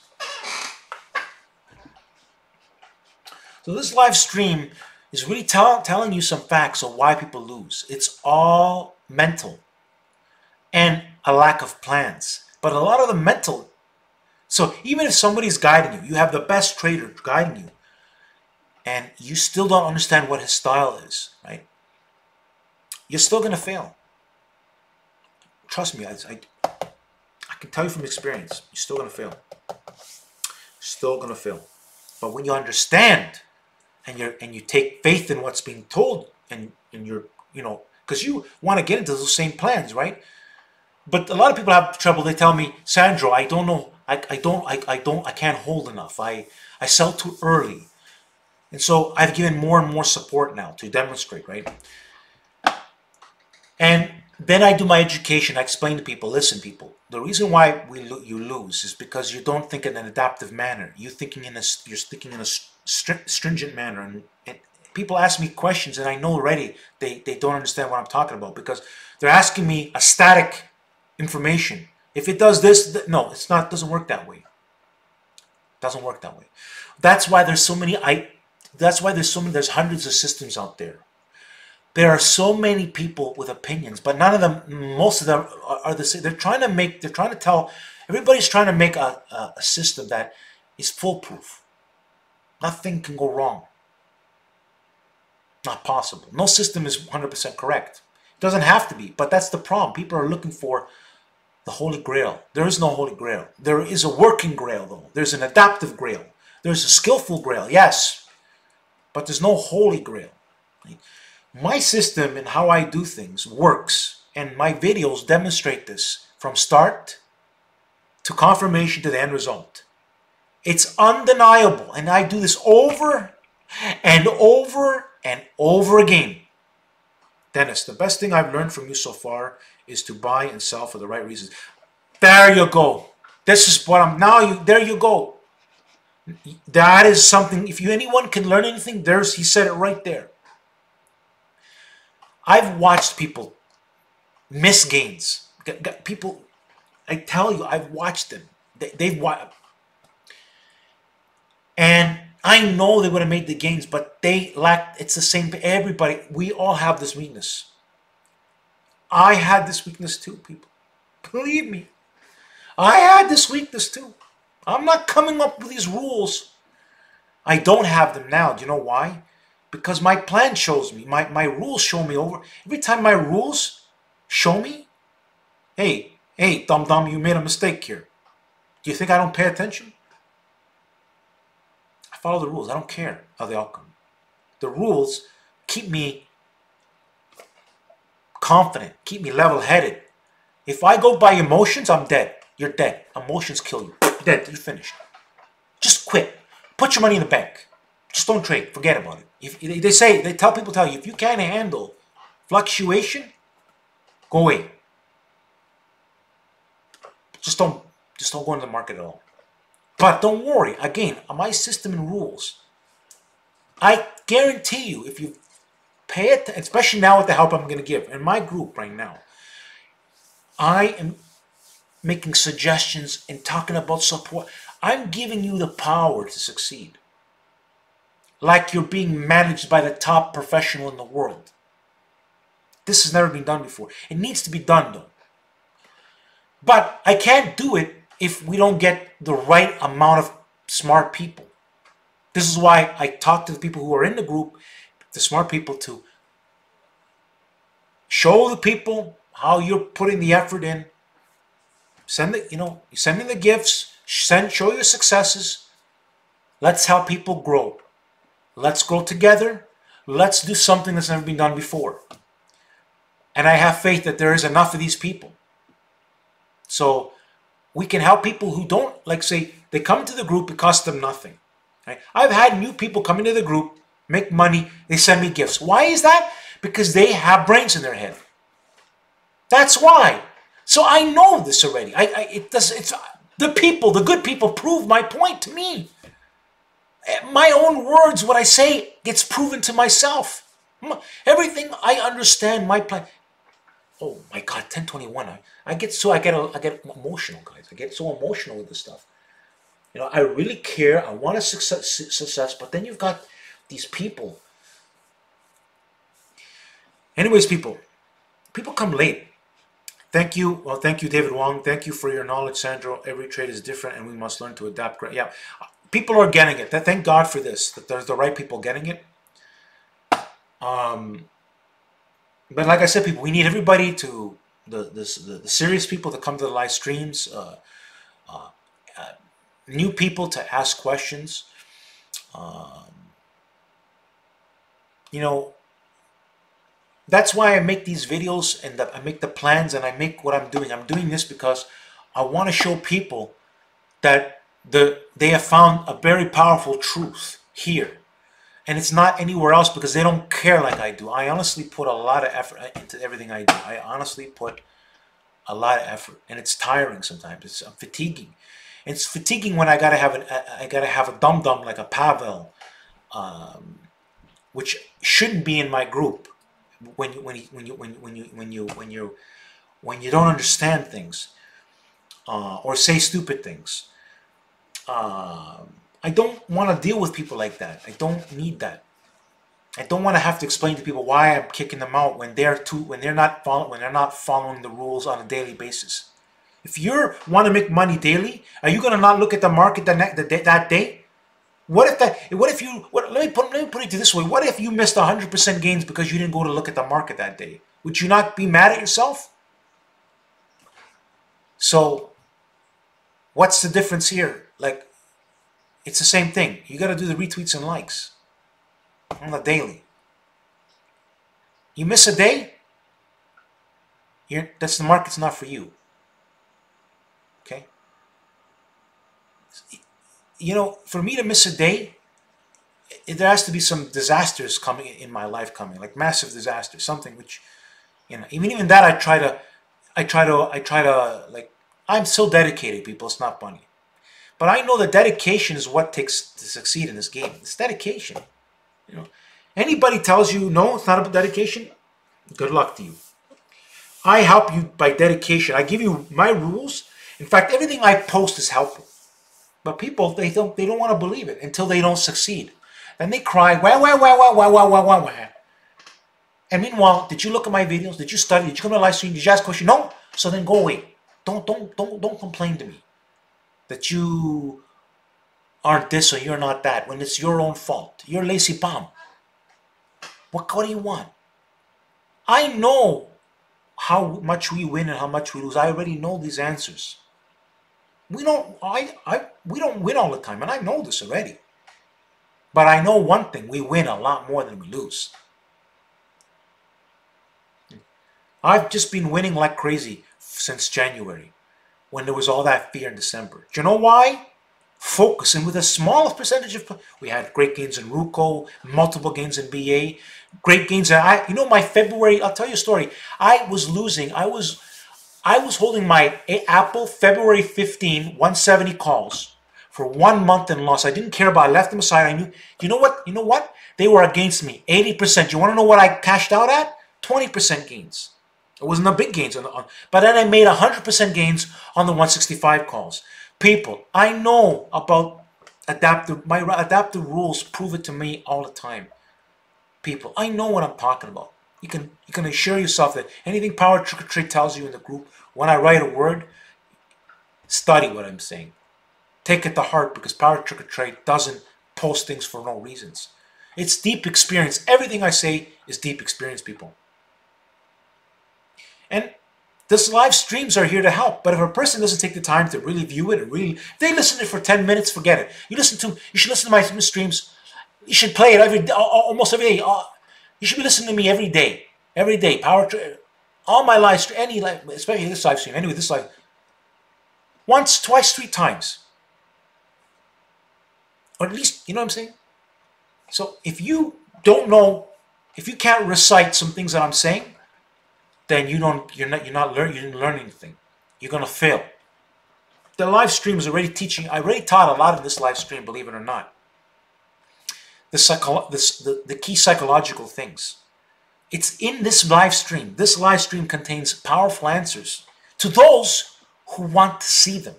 So this live stream is really telling you some facts of why people lose. It's all mental and a lack of plans. But a lot of the mental. So even if somebody's guiding you, you have the best trader guiding you, and you still don't understand what his style is, right? You're still going to fail. Trust me, I can tell you from experience, you're still going to fail. Still going to fail. But when you understand and you take faith in what's being told, and you're, because you want to get into those same plans, right? But a lot of people have trouble. They tell me, Sandro, I don't know, I can't hold enough. I sell too early. And so I've given more and more support now to demonstrate, right? And then I do my education. I explain to people, listen, people, the reason why you lose is because you don't think in an adaptive manner. You're thinking in a stringent manner. And people ask me questions, and I know already they don't understand what I'm talking about, because they're asking me a static information. If it does this, no, it's not. It doesn't work that way. It doesn't work that way. That's why there's so many. There's hundreds of systems out there. There are so many people with opinions, but none of them, most of them are the same. They're trying to tell, everybody's trying to make a system that is foolproof. Nothing can go wrong. Not possible. No system is 100% correct. It doesn't have to be, but that's the problem. People are looking for the Holy Grail. There is no Holy Grail. There is a working Grail, though. There's an adaptive Grail. There's a skillful Grail, yes, but there's no Holy Grail. Right? My system and how I do things works, and my videos demonstrate this from start to confirmation to the end result. It's undeniable, and I do this over and over and over again. Dennis, the best thing I've learned from you so far is to buy and sell for the right reasons. There you go. This is what I'm now. There you go. That is something. If anyone can learn anything, he said it right there. I've watched people miss gains. People, I tell you, I've watched them. They've watched, and I know they would have made the gains, but they lacked. It's the same. Everybody, we all have this weakness. I had this weakness too, people. Believe me, I had this weakness too. I'm not coming up with these rules. I don't have them now. Do you know why? Because my plan shows me, my rules show me over. Every time my rules show me, hey, dum-dum, you made a mistake here. Do you think I don't pay attention? I follow the rules. I don't care of the outcome. The rules keep me confident, keep me level-headed. If I go by emotions, I'm dead. You're dead. Emotions kill you. Dead. You're finished. Just quit. Put your money in the bank. Just don't trade. Forget about it. If they tell you, if you can't handle fluctuation, go away. Just don't go into the market at all. But don't worry. Again, my system and rules. I guarantee you, if you pay it, especially now with the help I'm going to give in my group right now, I am making suggestions and talking about support. I'm giving you the power to succeed. Like you're being managed by the top professional in the world. This has never been done before. It needs to be done, though. But I can't do it if we don't get the right amount of smart people. This is why I talk to the people who are in the group, the smart people, to show the people how you're putting the effort in. Send me the gifts. Show your successes. Let's help people grow. Let's grow together. Let's do something that's never been done before. And I have faith that there is enough of these people. So we can help people who don't, like, say, they come to the group, it costs them nothing. Right? I've had new people come into the group, make money, they send me gifts. Why is that? Because they have brains in their head. That's why. So I know this already. It's the people, the good people prove my point to me. My own words, what I say gets proven to myself. Everything I understand, my plan. Oh my God, 1021. I get emotional, guys. I get so emotional with this stuff. You know, I really care. I want a success, but then you've got these people. Anyways, people come late. Thank you. Well, thank you, David Wong. Thank you for your knowledge, Sandro. Every trade is different, and we must learn to adapt. Yeah, people are getting it. Thank God for this. That there's the right people getting it. But like I said, people, we need everybody to the serious people to come to the live streams. New people to ask questions. You know, that's why I make these videos and I make the plans and I make what I'm doing. I'm doing this because I want to show people that they have found a very powerful truth here. And it's not anywhere else because they don't care like I do. I honestly put a lot of effort into everything I do. I honestly put a lot of effort, and it's tiring sometimes. It's fatiguing. It's fatiguing when I gotta have a dum dum like a Pavel, which shouldn't be in my group. When you don't understand things or say stupid things. I don't want to deal with people like that. I don't need that. I don't want to have to explain to people why I'm kicking them out when they're not following the rules on a daily basis. If you want to make money daily, are you going to not look at the market that day? Let me put it this way. What if you missed 100% gains because you didn't go to look at the market that day? Would you not be mad at yourself? So what's the difference here? Like, it's the same thing. You got to do the retweets and likes on the daily. You miss a day, the market's not for you. Okay? You know, for me to miss a day, there has to be some disasters coming in my life like massive disasters, something which, you know, even that I try to like, I'm so dedicated, people, it's not funny. But I know that dedication is what takes to succeed in this game. It's dedication. You know, anybody tells you no, it's not about dedication, good luck to you. I help you by dedication. I give you my rules. In fact, everything I post is helpful. But people, they don't want to believe it until they don't succeed. Then they cry, wah. And meanwhile, did you look at my videos? Did you study? Did you come to the live stream? Did you ask questions? No. So then go away. Don't complain to me that you aren't this or you're not that when it's your own fault. You're lazy bum. What do you want? I know how much we win and how much we lose. I already know these answers. We don't win all the time, and I know this already. But I know one thing, we win a lot more than we lose. I've just been winning like crazy since January, when there was all that fear in December. Do you know why? Focusing with the smallest percentage of... We had great gains in Ruco, multiple gains in BA, great gains in... my February... I'll tell you a story. I was losing. I was holding my Apple February 15, 170 calls for 1 month and loss. I didn't care about it. I left them aside. I knew... You know what? They were against me. 80%. You want to know what I cashed out at? 20% gains. It wasn't a big gains, but then I made 100% gains on the 165 calls. People, I know about adaptive. My adaptive rules prove it to me all the time. People, I know what I'm talking about. You can assure yourself that anything PowerTarget Trade tells you in the group, when I write a word, study what I'm saying. Take it to heart, because PowerTarget Trade doesn't post things for no reasons. It's deep experience. Everything I say is deep experience, people. And these live streams are here to help. But if a person doesn't take the time to really view it, if they listen to it for 10 minutes, forget it. You should listen to my streams. You should play it almost every day. You should be listening to me every day. Every day. All my live stream, especially this live stream. Anyway, this live. Once, twice, 3 times. Or at least, you know what I'm saying? So if you don't know, if you can't recite some things that I'm saying, then you didn't learn anything. You're gonna fail. The live stream is already teaching. I already taught a lot in this live stream, believe it or not. The key psychological things. It's in this live stream. This live stream contains powerful answers to those who want to see them.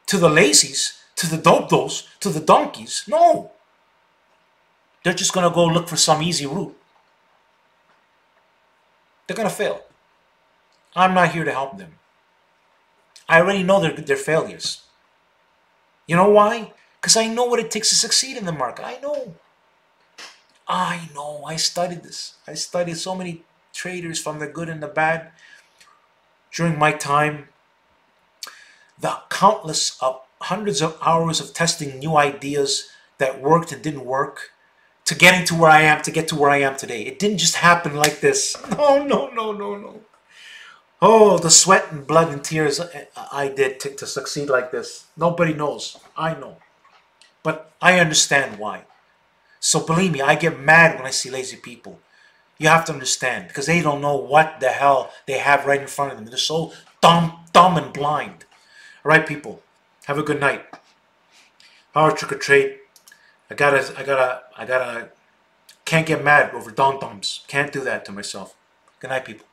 To the lazies, to the dope-dos, to the donkeys, no. They're just going to go look for some easy route. They're going to fail. I'm not here to help them. I already know they're failures. You know why? Because I know what it takes to succeed in the market. I know. I studied this. I studied so many traders, from the good and the bad. During my time, the countless hundreds of hours of testing new ideas that worked and didn't work, to getting to where I am, to get to where I am today. It didn't just happen like this. No. Oh, the sweat and blood and tears I did to succeed like this. Nobody knows. I know. But I understand why. So believe me, I get mad when I see lazy people. You have to understand, because they don't know what the hell they have right in front of them. They're so dumb and blind. All right, people. Have a good night. Power trick or trade. I gotta. Can't get mad over dom-doms. Can't do that to myself. Good night, people.